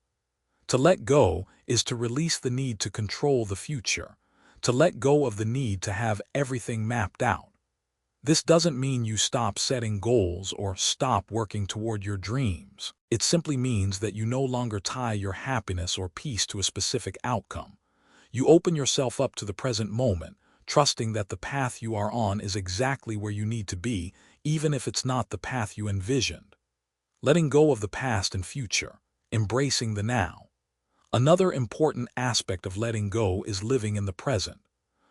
To let go is to release the need to control the future, to let go of the need to have everything mapped out. This doesn't mean you stop setting goals or stop working toward your dreams. It simply means that you no longer tie your happiness or peace to a specific outcome. You open yourself up to the present moment, trusting that the path you are on is exactly where you need to be, even if it's not the path you envisioned. Letting go of the past and future, embracing the now. Another important aspect of letting go is living in the present.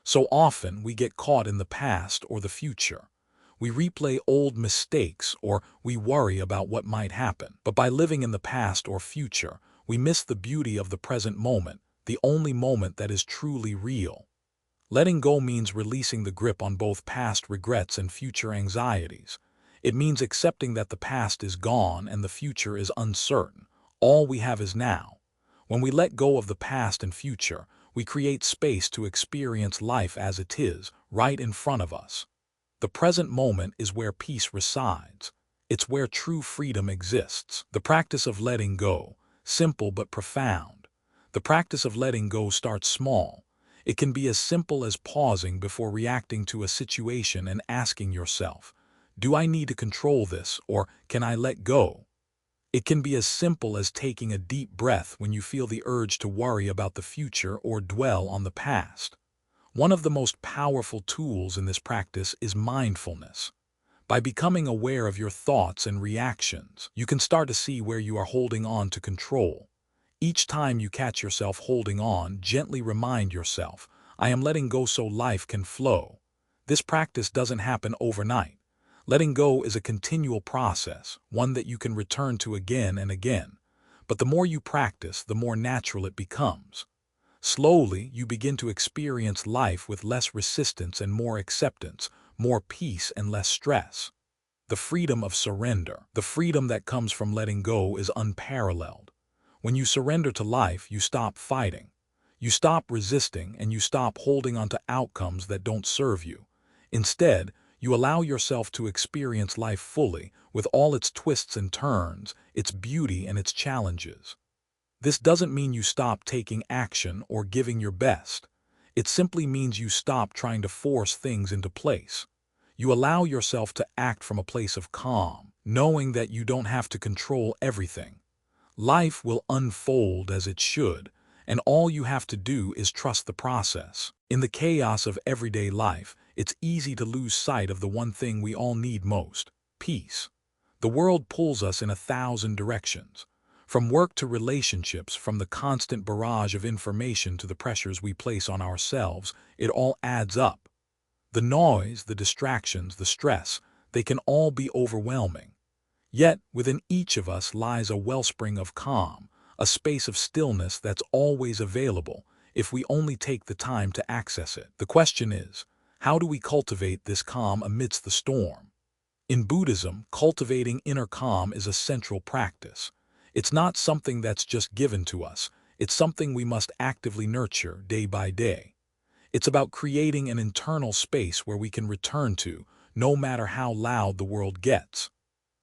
So often we get caught in the past or the future. We replay old mistakes or we worry about what might happen. But by living in the past or future, we miss the beauty of the present moment, the only moment that is truly real. Letting go means releasing the grip on both past regrets and future anxieties. It means accepting that the past is gone and the future is uncertain, All we have is now. When we let go of the past and future, we create space to experience life as it is, right in front of us. The present moment is where peace resides. It's where true freedom exists. The practice of letting go, simple but profound. The practice of letting go starts small. It can be as simple as pausing before reacting to a situation and asking yourself, do I need to control this, or can I let go? It can be as simple as taking a deep breath when you feel the urge to worry about the future or dwell on the past. One of the most powerful tools in this practice is mindfulness. By becoming aware of your thoughts and reactions, you can start to see where you are holding on to control. Each time you catch yourself holding on, gently remind yourself, I am letting go so life can flow. This practice doesn't happen overnight. Letting go is a continual process, one that you can return to again and again. But the more you practice, the more natural it becomes. Slowly, you begin to experience life with less resistance and more acceptance, more peace and less stress. The freedom of surrender, the freedom that comes from letting go, is unparalleled. When you surrender to life, you stop fighting. You stop resisting, and you stop holding on to outcomes that don't serve you. Instead, you allow yourself to experience life fully, with all its twists and turns, its beauty and its challenges. This doesn't mean you stop taking action or giving your best. It simply means you stop trying to force things into place. You allow yourself to act from a place of calm, knowing that you don't have to control everything. Life will unfold as it should, and all you have to do is trust the process. In the chaos of everyday life, it's easy to lose sight of the one thing we all need most: peace. The world pulls us in 1,000 directions. From work to relationships, from the constant barrage of information to the pressures we place on ourselves, it all adds up. The noise, the distractions, the stress, they can all be overwhelming. Yet, within each of us lies a wellspring of calm, a space of stillness that's always available if we only take the time to access it. The question is, how do we cultivate this calm amidst the storm? In Buddhism, cultivating inner calm is a central practice. It's not something that's just given to us. It's something we must actively nurture day by day. It's about creating an internal space where we can return to, no matter how loud the world gets.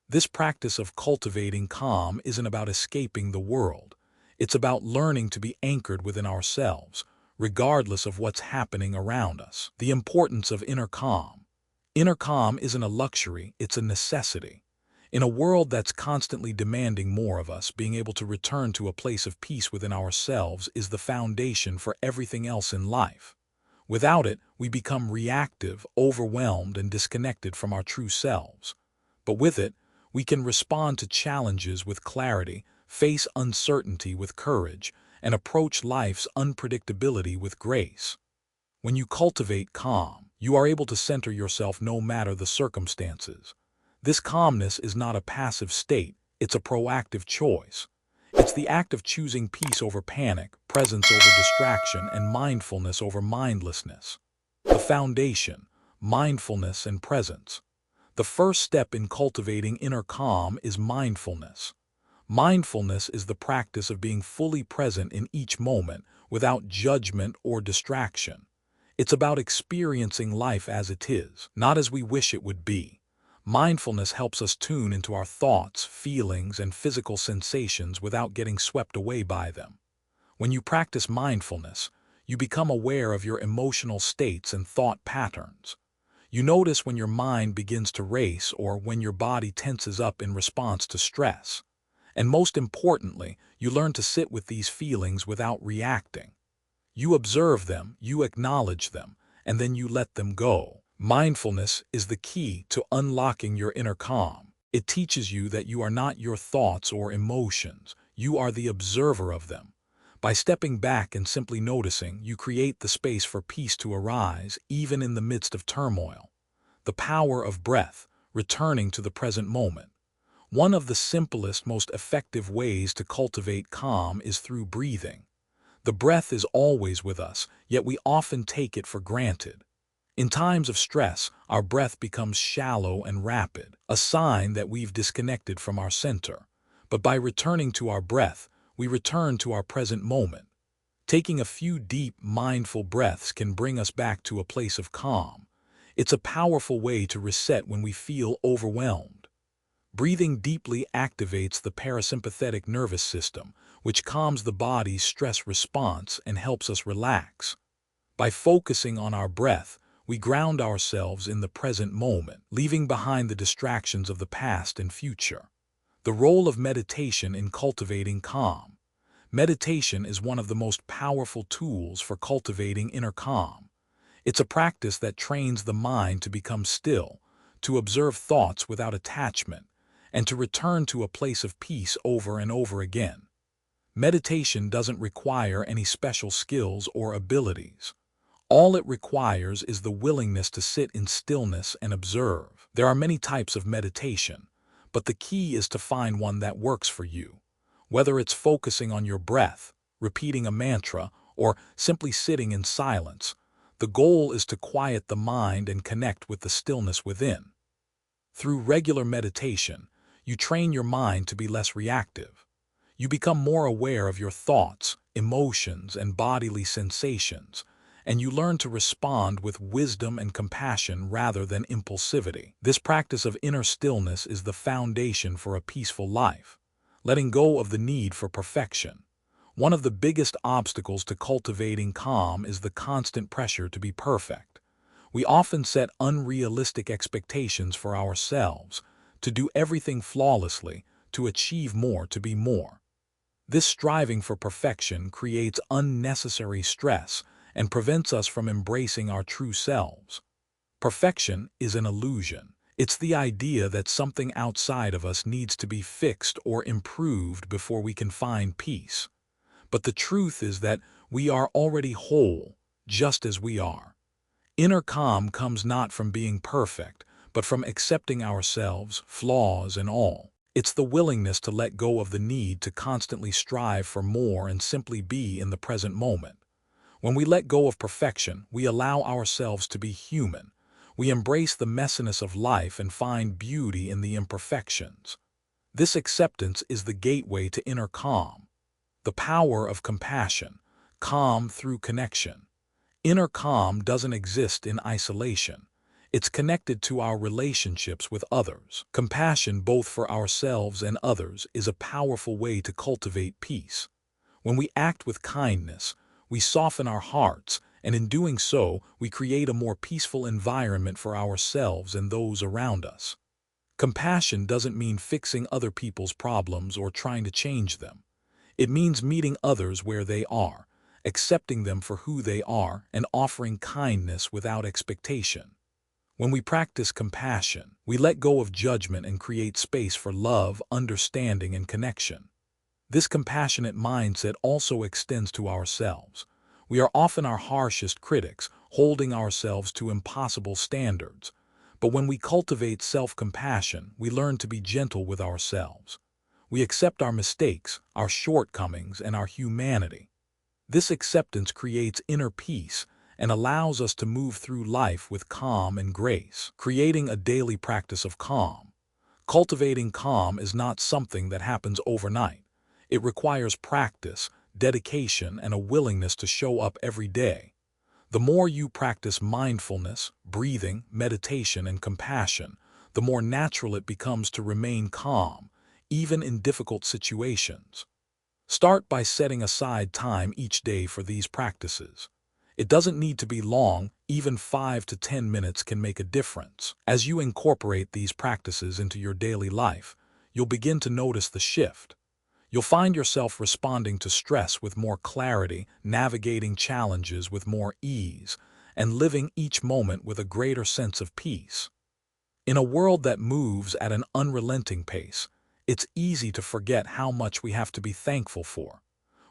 This practice of cultivating calm isn't about escaping the world. It's about learning to be anchored within ourselves, regardless of what's happening around us. The importance of inner calm. Inner calm isn't a luxury, it's a necessity. In a world that's constantly demanding more of us, being able to return to a place of peace within ourselves is the foundation for everything else in life. Without it, we become reactive, overwhelmed, and disconnected from our true selves. But with it, we can respond to challenges with clarity, face uncertainty with courage, and approach life's unpredictability with grace. When you cultivate calm, you are able to center yourself no matter the circumstances. This calmness is not a passive state, it's a proactive choice. It's the act of choosing peace over panic, presence over distraction, and mindfulness over mindlessness. The foundation, mindfulness and presence. The first step in cultivating inner calm is mindfulness. Mindfulness is the practice of being fully present in each moment, without judgment or distraction. It's about experiencing life as it is, not as we wish it would be. Mindfulness helps us tune into our thoughts, feelings, and physical sensations without getting swept away by them. When you practice mindfulness, you become aware of your emotional states and thought patterns. You notice when your mind begins to race or when your body tenses up in response to stress. And most importantly, you learn to sit with these feelings without reacting. You observe them, you acknowledge them, and then you let them go. Mindfulness is the key to unlocking your inner calm. It teaches you that you are not your thoughts or emotions, you are the observer of them. By stepping back and simply noticing, you create the space for peace to arise, even in the midst of turmoil. The power of breath, returning to the present moment. One of the simplest, most effective ways to cultivate calm is through breathing. The breath is always with us, yet we often take it for granted. In times of stress, our breath becomes shallow and rapid, a sign that we've disconnected from our center. But by returning to our breath, we return to our present moment. Taking a few deep, mindful breaths can bring us back to a place of calm. It's a powerful way to reset when we feel overwhelmed. Breathing deeply activates the parasympathetic nervous system, which calms the body's stress response and helps us relax. By focusing on our breath, we ground ourselves in the present moment, leaving behind the distractions of the past and future. The role of meditation in cultivating calm. Meditation is one of the most powerful tools for cultivating inner calm. It's a practice that trains the mind to become still, to observe thoughts without attachment, and to return to a place of peace over and over again. Meditation doesn't require any special skills or abilities. All it requires is the willingness to sit in stillness and observe. There are many types of meditation, but the key is to find one that works for you. Whether it's focusing on your breath, repeating a mantra, or simply sitting in silence, the goal is to quiet the mind and connect with the stillness within. Through regular meditation, you train your mind to be less reactive. You become more aware of your thoughts, emotions, and bodily sensations, and you learn to respond with wisdom and compassion rather than impulsivity. This practice of inner stillness is the foundation for a peaceful life, letting go of the need for perfection. One of the biggest obstacles to cultivating calm is the constant pressure to be perfect. We often set unrealistic expectations for ourselves, to do everything flawlessly, to achieve more, to be more. This striving for perfection creates unnecessary stress and prevents us from embracing our true selves. Perfection is an illusion. It's the idea that something outside of us needs to be fixed or improved before we can find peace. But the truth is that we are already whole, just as we are. Inner calm comes not from being perfect, but from accepting ourselves, flaws and all. It's the willingness to let go of the need to constantly strive for more and simply be in the present moment. When we let go of perfection, we allow ourselves to be human. We embrace the messiness of life and find beauty in the imperfections. This acceptance is the gateway to inner calm. The power of compassion, calm through connection. Inner calm doesn't exist in isolation. It's connected to our relationships with others. Compassion, both for ourselves and others, is a powerful way to cultivate peace. When we act with kindness, we soften our hearts, and in doing so, we create a more peaceful environment for ourselves and those around us. Compassion doesn't mean fixing other people's problems or trying to change them. It means meeting others where they are, accepting them for who they are, and offering kindness without expectation. When we practice compassion, we let go of judgment and create space for love, understanding, and connection. This compassionate mindset also extends to ourselves. We are often our harshest critics, holding ourselves to impossible standards. But when we cultivate self-compassion, we learn to be gentle with ourselves. We accept our mistakes, our shortcomings, and our humanity. This acceptance creates inner peace and allows us to move through life with calm and grace, creating a daily practice of calm. Cultivating calm is not something that happens overnight. It requires practice, dedication, and a willingness to show up every day. The more you practice mindfulness, breathing, meditation, and compassion, the more natural it becomes to remain calm, even in difficult situations. Start by setting aside time each day for these practices. It doesn't need to be long, even 5 to 10 minutes can make a difference. As you incorporate these practices into your daily life, you'll begin to notice the shift. You'll find yourself responding to stress with more clarity, navigating challenges with more ease, and living each moment with a greater sense of peace. In a world that moves at an unrelenting pace, it's easy to forget how much we have to be thankful for.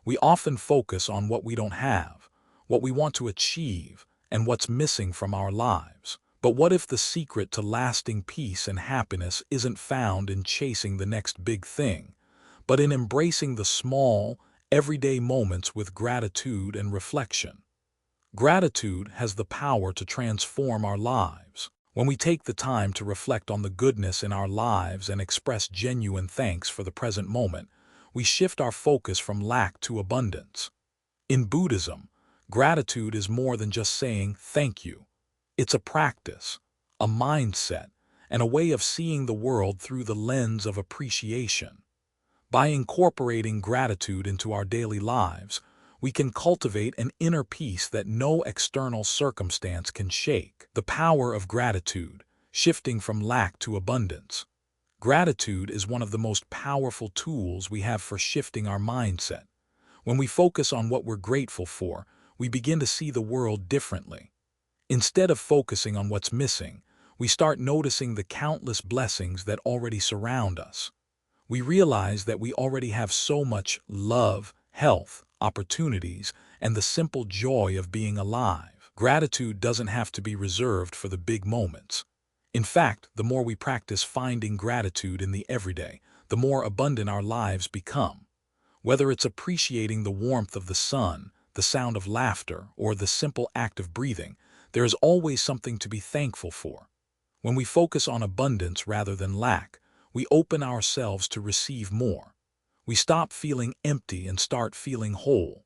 We often focus on what we don't have, what we want to achieve, and what's missing from our lives. But what if the secret to lasting peace and happiness isn't found in chasing the next big thing, but in embracing the small, everyday moments with gratitude and reflection? Gratitude has the power to transform our lives. When we take the time to reflect on the goodness in our lives and express genuine thanks for the present moment, we shift our focus from lack to abundance. In Buddhism, gratitude is more than just saying thank you. It's a practice, a mindset, and a way of seeing the world through the lens of appreciation. By incorporating gratitude into our daily lives, we can cultivate an inner peace that no external circumstance can shake. The power of gratitude, shifting from lack to abundance. Gratitude is one of the most powerful tools we have for shifting our mindset. When we focus on what we're grateful for, we begin to see the world differently. Instead of focusing on what's missing, we start noticing the countless blessings that already surround us. We realize that we already have so much love, health, opportunities, and the simple joy of being alive. Gratitude doesn't have to be reserved for the big moments. In fact, the more we practice finding gratitude in the everyday, the more abundant our lives become. Whether it's appreciating the warmth of the sun, the sound of laughter, or the simple act of breathing, there is always something to be thankful for. When we focus on abundance rather than lack, we open ourselves to receive more. We stop feeling empty and start feeling whole.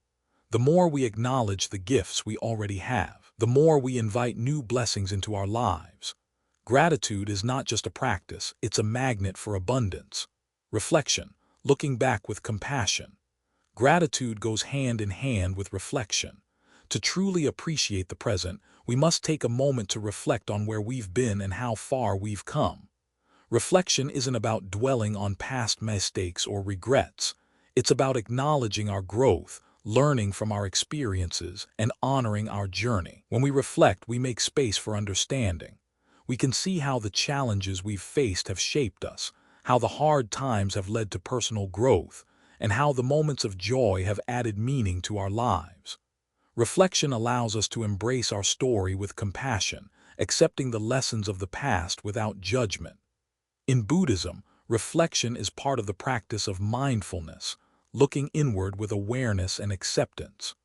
The more we acknowledge the gifts we already have, the more we invite new blessings into our lives. Gratitude is not just a practice, it's a magnet for abundance. Reflection, looking back with compassion. Gratitude goes hand in hand with reflection. To truly appreciate the present, we must take a moment to reflect on where we've been and how far we've come. Reflection isn't about dwelling on past mistakes or regrets. It's about acknowledging our growth, learning from our experiences, and honoring our journey. When we reflect, we make space for understanding. We can see how the challenges we've faced have shaped us, how the hard times have led to personal growth, and how the moments of joy have added meaning to our lives. Reflection allows us to embrace our story with compassion, accepting the lessons of the past without judgment. In Buddhism, reflection is part of the practice of mindfulness, looking inward with awareness and acceptance.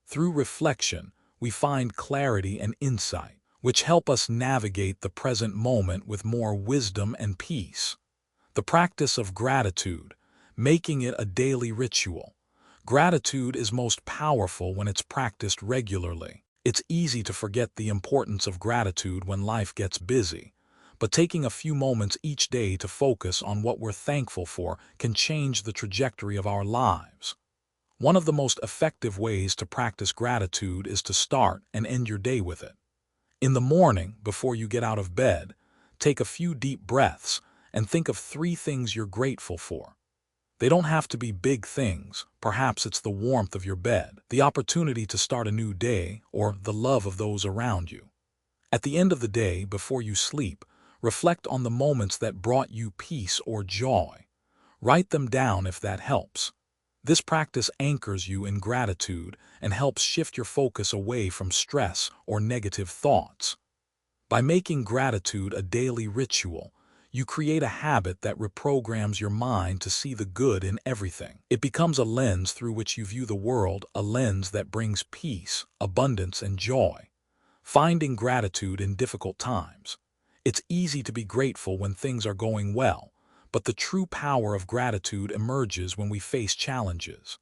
Through reflection, we find clarity and insight, which help us navigate the present moment with more wisdom and peace. The practice of gratitude, making it a daily ritual. Gratitude is most powerful when it's practiced regularly. It's easy to forget the importance of gratitude when life gets busy. But taking a few moments each day to focus on what we're thankful for can change the trajectory of our lives. One of the most effective ways to practice gratitude is to start and end your day with it. In the morning, before you get out of bed, take a few deep breaths and think of 3 things you're grateful for. They don't have to be big things. Perhaps it's the warmth of your bed, the opportunity to start a new day, or the love of those around you. At the end of the day, before you sleep, reflect on the moments that brought you peace or joy. Write them down if that helps. This practice anchors you in gratitude and helps shift your focus away from stress or negative thoughts. By making gratitude a daily ritual, you create a habit that reprograms your mind to see the good in everything. It becomes a lens through which you view the world, a lens that brings peace, abundance, and joy. Finding gratitude in difficult times. It's easy to be grateful when things are going well, but the true power of gratitude emerges when we face challenges.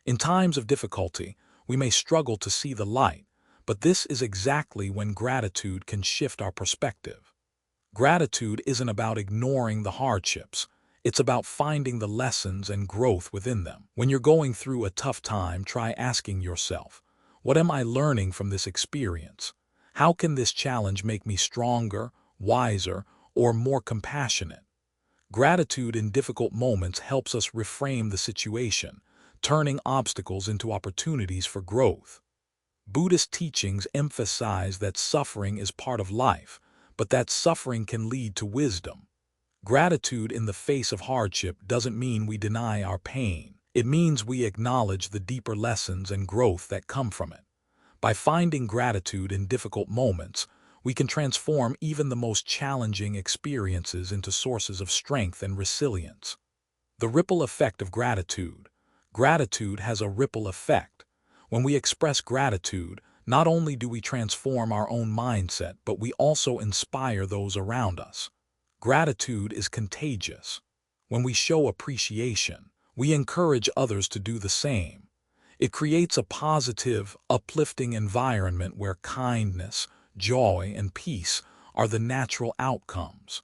In times of difficulty, we may struggle to see the light, but this is exactly when gratitude can shift our perspective. Gratitude isn't about ignoring the hardships. It's about finding the lessons and growth within them. When you're going through a tough time, try asking yourself, what am I learning from this experience? How can this challenge make me stronger, wiser, or more compassionate? Gratitude in difficult moments helps us reframe the situation, turning obstacles into opportunities for growth. Buddhist teachings emphasize that suffering is part of life, but that suffering can lead to wisdom. Gratitude in the face of hardship doesn't mean we deny our pain. It means we acknowledge the deeper lessons and growth that come from it. By finding gratitude in difficult moments, we can transform even the most challenging experiences into sources of strength and resilience. The ripple effect of gratitude. Gratitude has a ripple effect. When we express gratitude, Not only do we transform our own mindset, but we also inspire those around us. Gratitude is contagious. When we show appreciation, we encourage others to do the same. It creates a positive, uplifting environment where kindness, joy, and peace are the natural outcomes.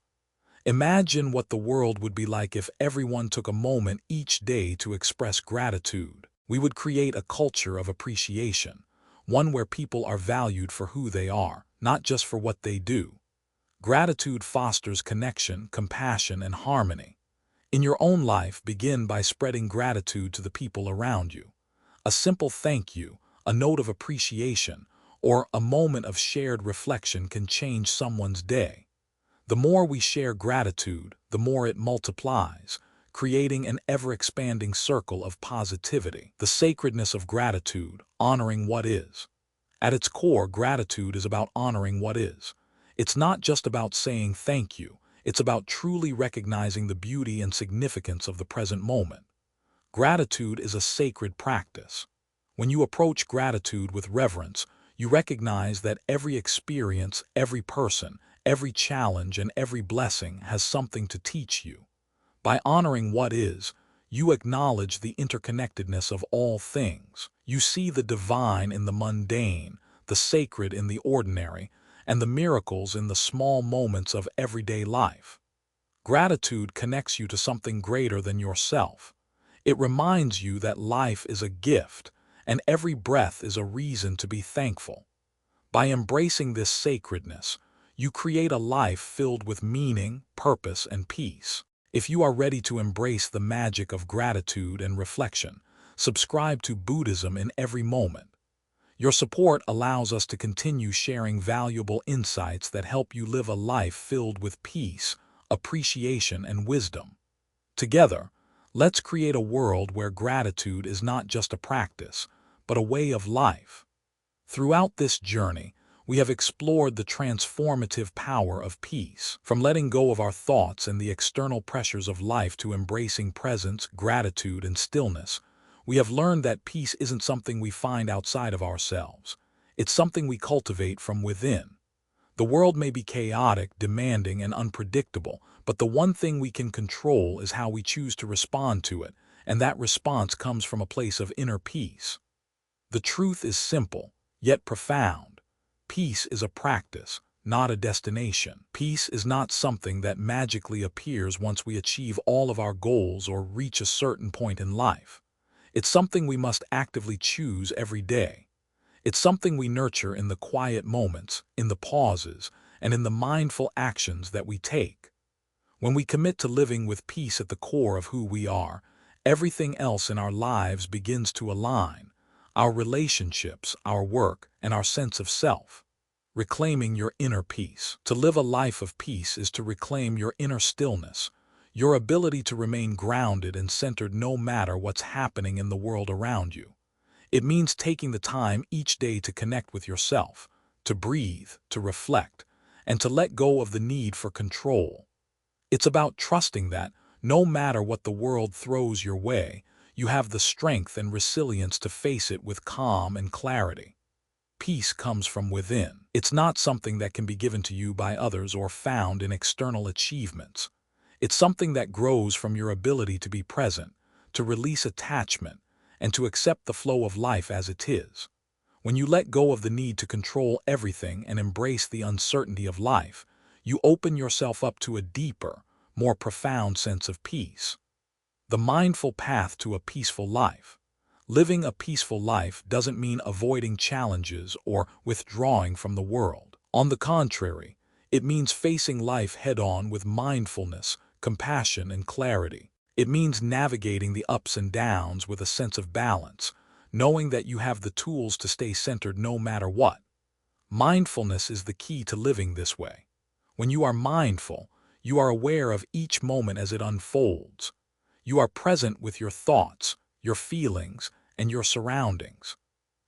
Imagine what the world would be like if everyone took a moment each day to express gratitude. We would create a culture of appreciation, one where people are valued for who they are, not just for what they do. Gratitude fosters connection, compassion, and harmony. In your own life, begin by spreading gratitude to the people around you. A simple thank you, a note of appreciation, or a moment of shared reflection can change someone's day. The more we share gratitude, the more it multiplies, creating an ever-expanding circle of positivity. The sacredness of gratitude, honoring what is. At its core, gratitude is about honoring what is. It's not just about saying thank you, it's about truly recognizing the beauty and significance of the present moment. Gratitude is a sacred practice. When you approach gratitude with reverence, you recognize that every experience, every person, every challenge, and every blessing has something to teach you. By honoring what is, you acknowledge the interconnectedness of all things. You see the divine in the mundane, the sacred in the ordinary, and the miracles in the small moments of everyday life. Gratitude connects you to something greater than yourself. It reminds you that life is a gift, and every breath is a reason to be thankful. By embracing this sacredness, you create a life filled with meaning, purpose, and peace. If you are ready to embrace the magic of gratitude and reflection, subscribe to Buddhism in every moment. Your support allows us to continue sharing valuable insights that help you live a life filled with peace, appreciation, and wisdom. Together, let's create a world where gratitude is not just a practice, but a way of life. Throughout this journey, we have explored the transformative power of peace. From letting go of our thoughts and the external pressures of life to embracing presence, gratitude, and stillness, we have learned that peace isn't something we find outside of ourselves. It's something we cultivate from within. The world may be chaotic, demanding, and unpredictable, but the one thing we can control is how we choose to respond to it, and that response comes from a place of inner peace. The truth is simple, yet profound. Peace is a practice, not a destination. Peace is not something that magically appears once we achieve all of our goals or reach a certain point in life. It's something we must actively choose every day. It's something we nurture in the quiet moments, in the pauses, and in the mindful actions that we take. When we commit to living with peace at the core of who we are, everything else in our lives begins to align. Our relationships, our work, and our sense of self. Reclaiming your inner peace. To live a life of peace is to reclaim your inner stillness, your ability to remain grounded and centered no matter what's happening in the world around you. It means taking the time each day to connect with yourself, to breathe, to reflect, and to let go of the need for control. It's about trusting that, no matter what the world throws your way, you have the strength and resilience to face it with calm and clarity. Peace comes from within. It's not something that can be given to you by others or found in external achievements. It's something that grows from your ability to be present, to release attachment, and to accept the flow of life as it is. When you let go of the need to control everything and embrace the uncertainty of life, you open yourself up to a deeper, more profound sense of peace. The mindful path to a peaceful life. Living a peaceful life doesn't mean avoiding challenges or withdrawing from the world. On the contrary, it means facing life head-on with mindfulness, compassion, and clarity. It means navigating the ups and downs with a sense of balance, knowing that you have the tools to stay centered no matter what. Mindfulness is the key to living this way. When you are mindful, you are aware of each moment as it unfolds. You are present with your thoughts, your feelings, and your surroundings.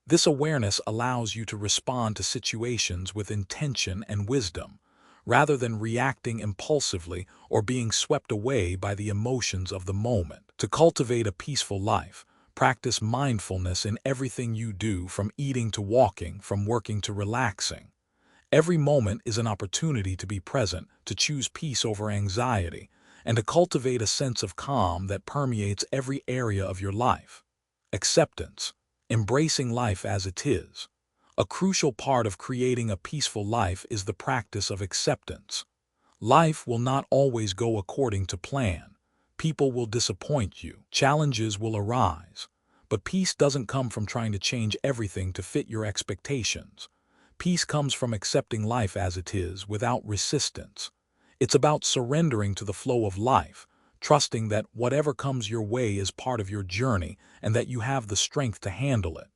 This awareness allows you to respond to situations with intention and wisdom, rather than reacting impulsively or being swept away by the emotions of the moment. To cultivate a peaceful life, Practice mindfulness in everything you do, from eating to walking, from working to relaxing. Every moment is an opportunity to be present, to choose peace over anxiety, and to cultivate a sense of calm that permeates every area of your life. Acceptance, embracing life as it is. A crucial part of creating a peaceful life is the practice of acceptance. Life will not always go according to plan. People will disappoint you. Challenges will arise. But peace doesn't come from trying to change everything to fit your expectations. Peace comes from accepting life as it is without resistance. It's about surrendering to the flow of life, trusting that whatever comes your way is part of your journey and that you have the strength to handle it.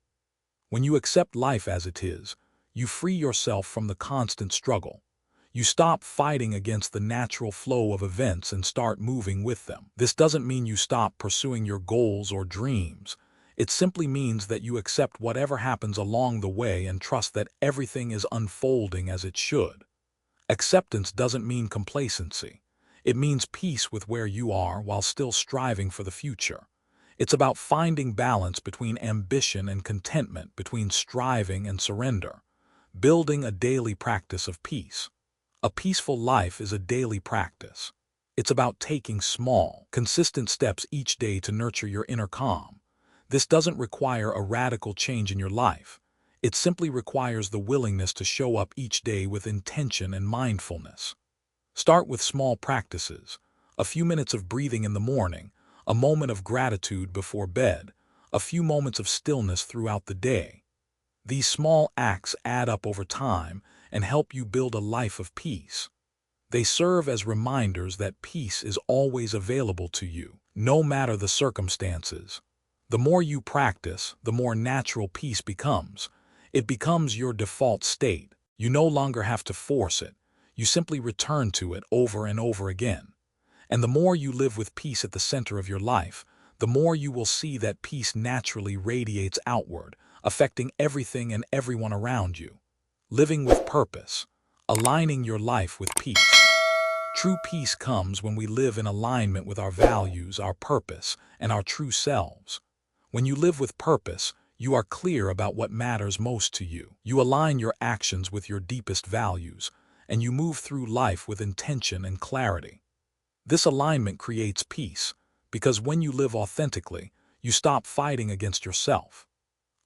When you accept life as it is, you free yourself from the constant struggle. You stop fighting against the natural flow of events and start moving with them. This doesn't mean you stop pursuing your goals or dreams. It simply means that you accept whatever happens along the way and trust that everything is unfolding as it should. Acceptance doesn't mean complacency. It means peace with where you are while still striving for the future. It's about finding balance between ambition and contentment, between striving and surrender, building a daily practice of peace. A peaceful life is a daily practice. It's about taking small, consistent steps each day to nurture your inner calm. This doesn't require a radical change in your life. It simply requires the willingness to show up each day with intention and mindfulness. Start with small practices, a few minutes of breathing in the morning, a moment of gratitude before bed, a few moments of stillness throughout the day. These small acts add up over time and help you build a life of peace. They serve as reminders that peace is always available to you, no matter the circumstances. The more you practice, the more natural peace becomes. It becomes your default state. You no longer have to force it. You simply return to it over and over again. And the more you live with peace at the center of your life, the more you will see that peace naturally radiates outward, affecting everything and everyone around you. Living with purpose, aligning your life with peace. True peace comes when we live in alignment with our values, our purpose, and our true selves. When you live with purpose, you are clear about what matters most to you. You align your actions with your deepest values, and you move through life with intention and clarity. This alignment creates peace, because when you live authentically, you stop fighting against yourself.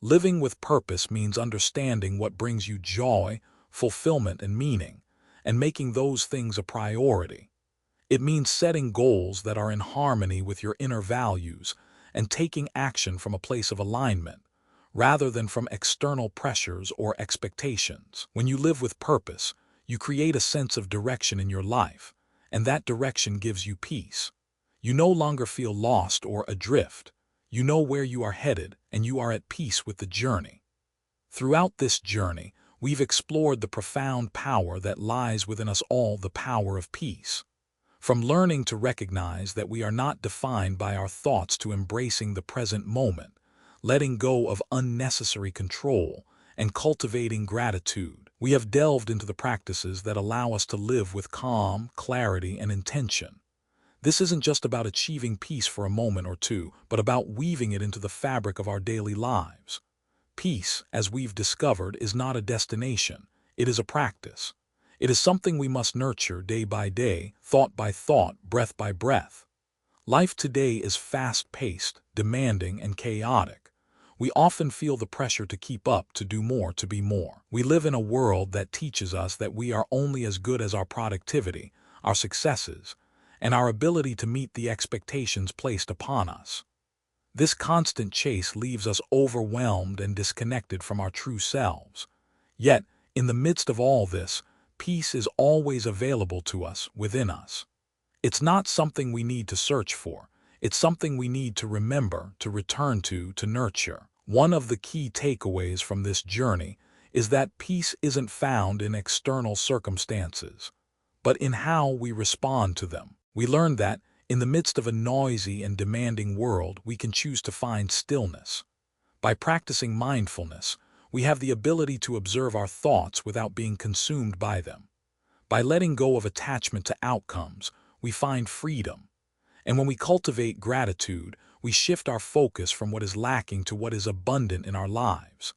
Living with purpose means understanding what brings you joy, fulfillment, and meaning, and making those things a priority. It means setting goals that are in harmony with your inner values and taking action from a place of alignment, rather than from external pressures or expectations. When you live with purpose, you create a sense of direction in your life, and that direction gives you peace. You no longer feel lost or adrift. You know where you are headed, and you are at peace with the journey. Throughout this journey, we've explored the profound power that lies within us all, the power of peace. From learning to recognize that we are not defined by our thoughts to embracing the present moment, letting go of unnecessary control, and cultivating gratitude, we have delved into the practices that allow us to live with calm, clarity, and intention. This isn't just about achieving peace for a moment or two, but about weaving it into the fabric of our daily lives. Peace, as we've discovered, is not a destination. It is a practice. It is something we must nurture day by day, thought by thought, breath by breath. Life today is fast-paced, demanding, and chaotic. We often feel the pressure to keep up, to do more, to be more. We live in a world that teaches us that we are only as good as our productivity, our successes, and our ability to meet the expectations placed upon us. This constant chase leaves us overwhelmed and disconnected from our true selves. Yet, in the midst of all this, peace is always available to us, within us. It's not something we need to search for. It's something we need to remember, to return to nurture. One of the key takeaways from this journey is that peace isn't found in external circumstances, but in how we respond to them. We learned that, in the midst of a noisy and demanding world, we can choose to find stillness. By practicing mindfulness, we have the ability to observe our thoughts without being consumed by them. By letting go of attachment to outcomes, we find freedom. And when we cultivate gratitude, we shift our focus from what is lacking to what is abundant in our lives.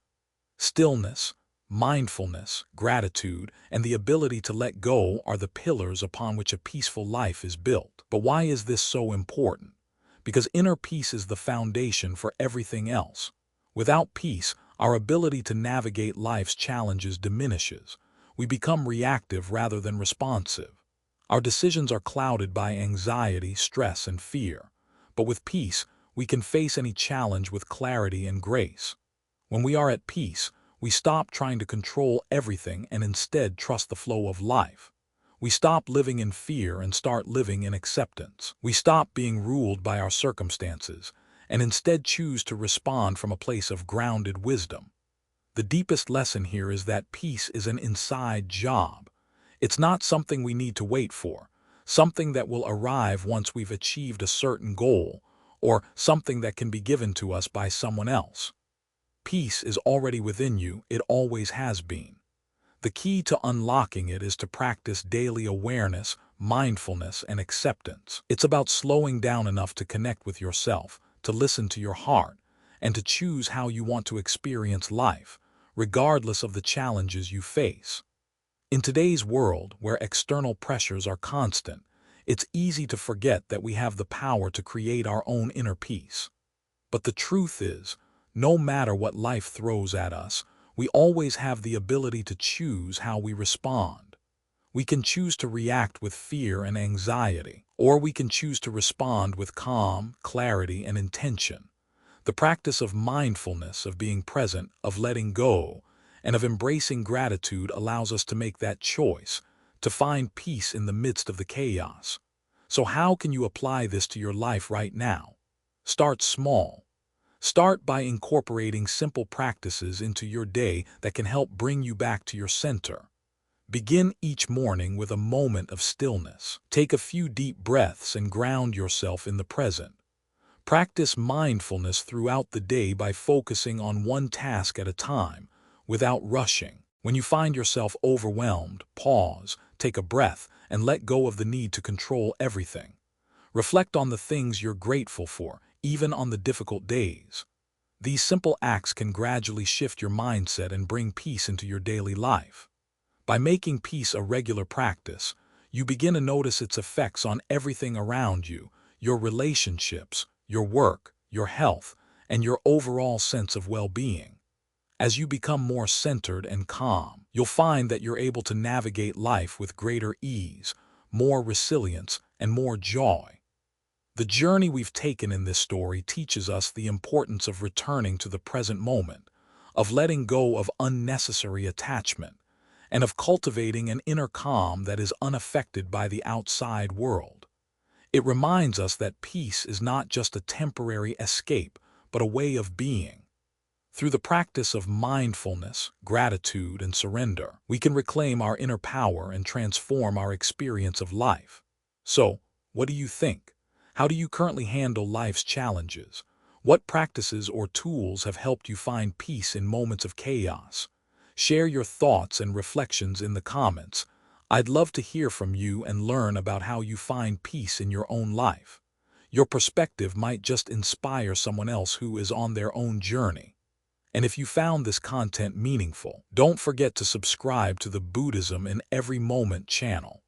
Stillness, mindfulness, gratitude, and the ability to let go are the pillars upon which a peaceful life is built. But why is this so important? Because inner peace is the foundation for everything else. Without peace, our ability to navigate life's challenges diminishes. We become reactive rather than responsive. Our decisions are clouded by anxiety, stress, and fear. But with peace, we can face any challenge with clarity and grace. When we are at peace, we stop trying to control everything and instead trust the flow of life. We stop living in fear and start living in acceptance. We stop being ruled by our circumstances and instead choose to respond from a place of grounded wisdom. The deepest lesson here is that peace is an inside job. It's not something we need to wait for, something that will arrive once we've achieved a certain goal, or something that can be given to us by someone else. Peace is already within you, it always has been. The key to unlocking it is to practice daily awareness, mindfulness, and acceptance. It's about slowing down enough to connect with yourself, to listen to your heart, and to choose how you want to experience life, regardless of the challenges you face. In today's world, where external pressures are constant, it's easy to forget that we have the power to create our own inner peace. But the truth is, no matter what life throws at us, we always have the ability to choose how we respond. We can choose to react with fear and anxiety, or we can choose to respond with calm, clarity, and intention. The practice of mindfulness, of being present, of letting go, and of embracing gratitude allows us to make that choice, to find peace in the midst of the chaos. So how can you apply this to your life right now? Start small. Start by incorporating simple practices into your day that can help bring you back to your center. Begin each morning with a moment of stillness. Take a few deep breaths and ground yourself in the present. Practice mindfulness throughout the day by focusing on one task at a time, without rushing. When you find yourself overwhelmed, pause, take a breath, and let go of the need to control everything. Reflect on the things you're grateful for, even on the difficult days. These simple acts can gradually shift your mindset and bring peace into your daily life. By making peace a regular practice, you begin to notice its effects on everything around you, your relationships, your work, your health, and your overall sense of well-being. As you become more centered and calm, you'll find that you're able to navigate life with greater ease, more resilience, and more joy. The journey we've taken in this story teaches us the importance of returning to the present moment, of letting go of unnecessary attachment, and of cultivating an inner calm that is unaffected by the outside world. It reminds us that peace is not just a temporary escape, but a way of being. Through the practice of mindfulness, gratitude, and surrender, we can reclaim our inner power and transform our experience of life. So, what do you think? How do you currently handle life's challenges? What practices or tools have helped you find peace in moments of chaos? Share your thoughts and reflections in the comments. I'd love to hear from you and learn about how you find peace in your own life. Your perspective might just inspire someone else who is on their own journey. And if you found this content meaningful, don't forget to subscribe to the Buddhism in Every Moment channel.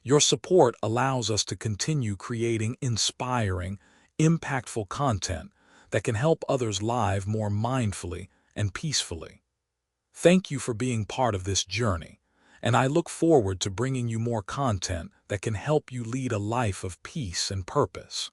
Your support allows us to continue creating inspiring, impactful content that can help others live more mindfully and peacefully. Thank you for being part of this journey, and I look forward to bringing you more content that can help you lead a life of peace and purpose.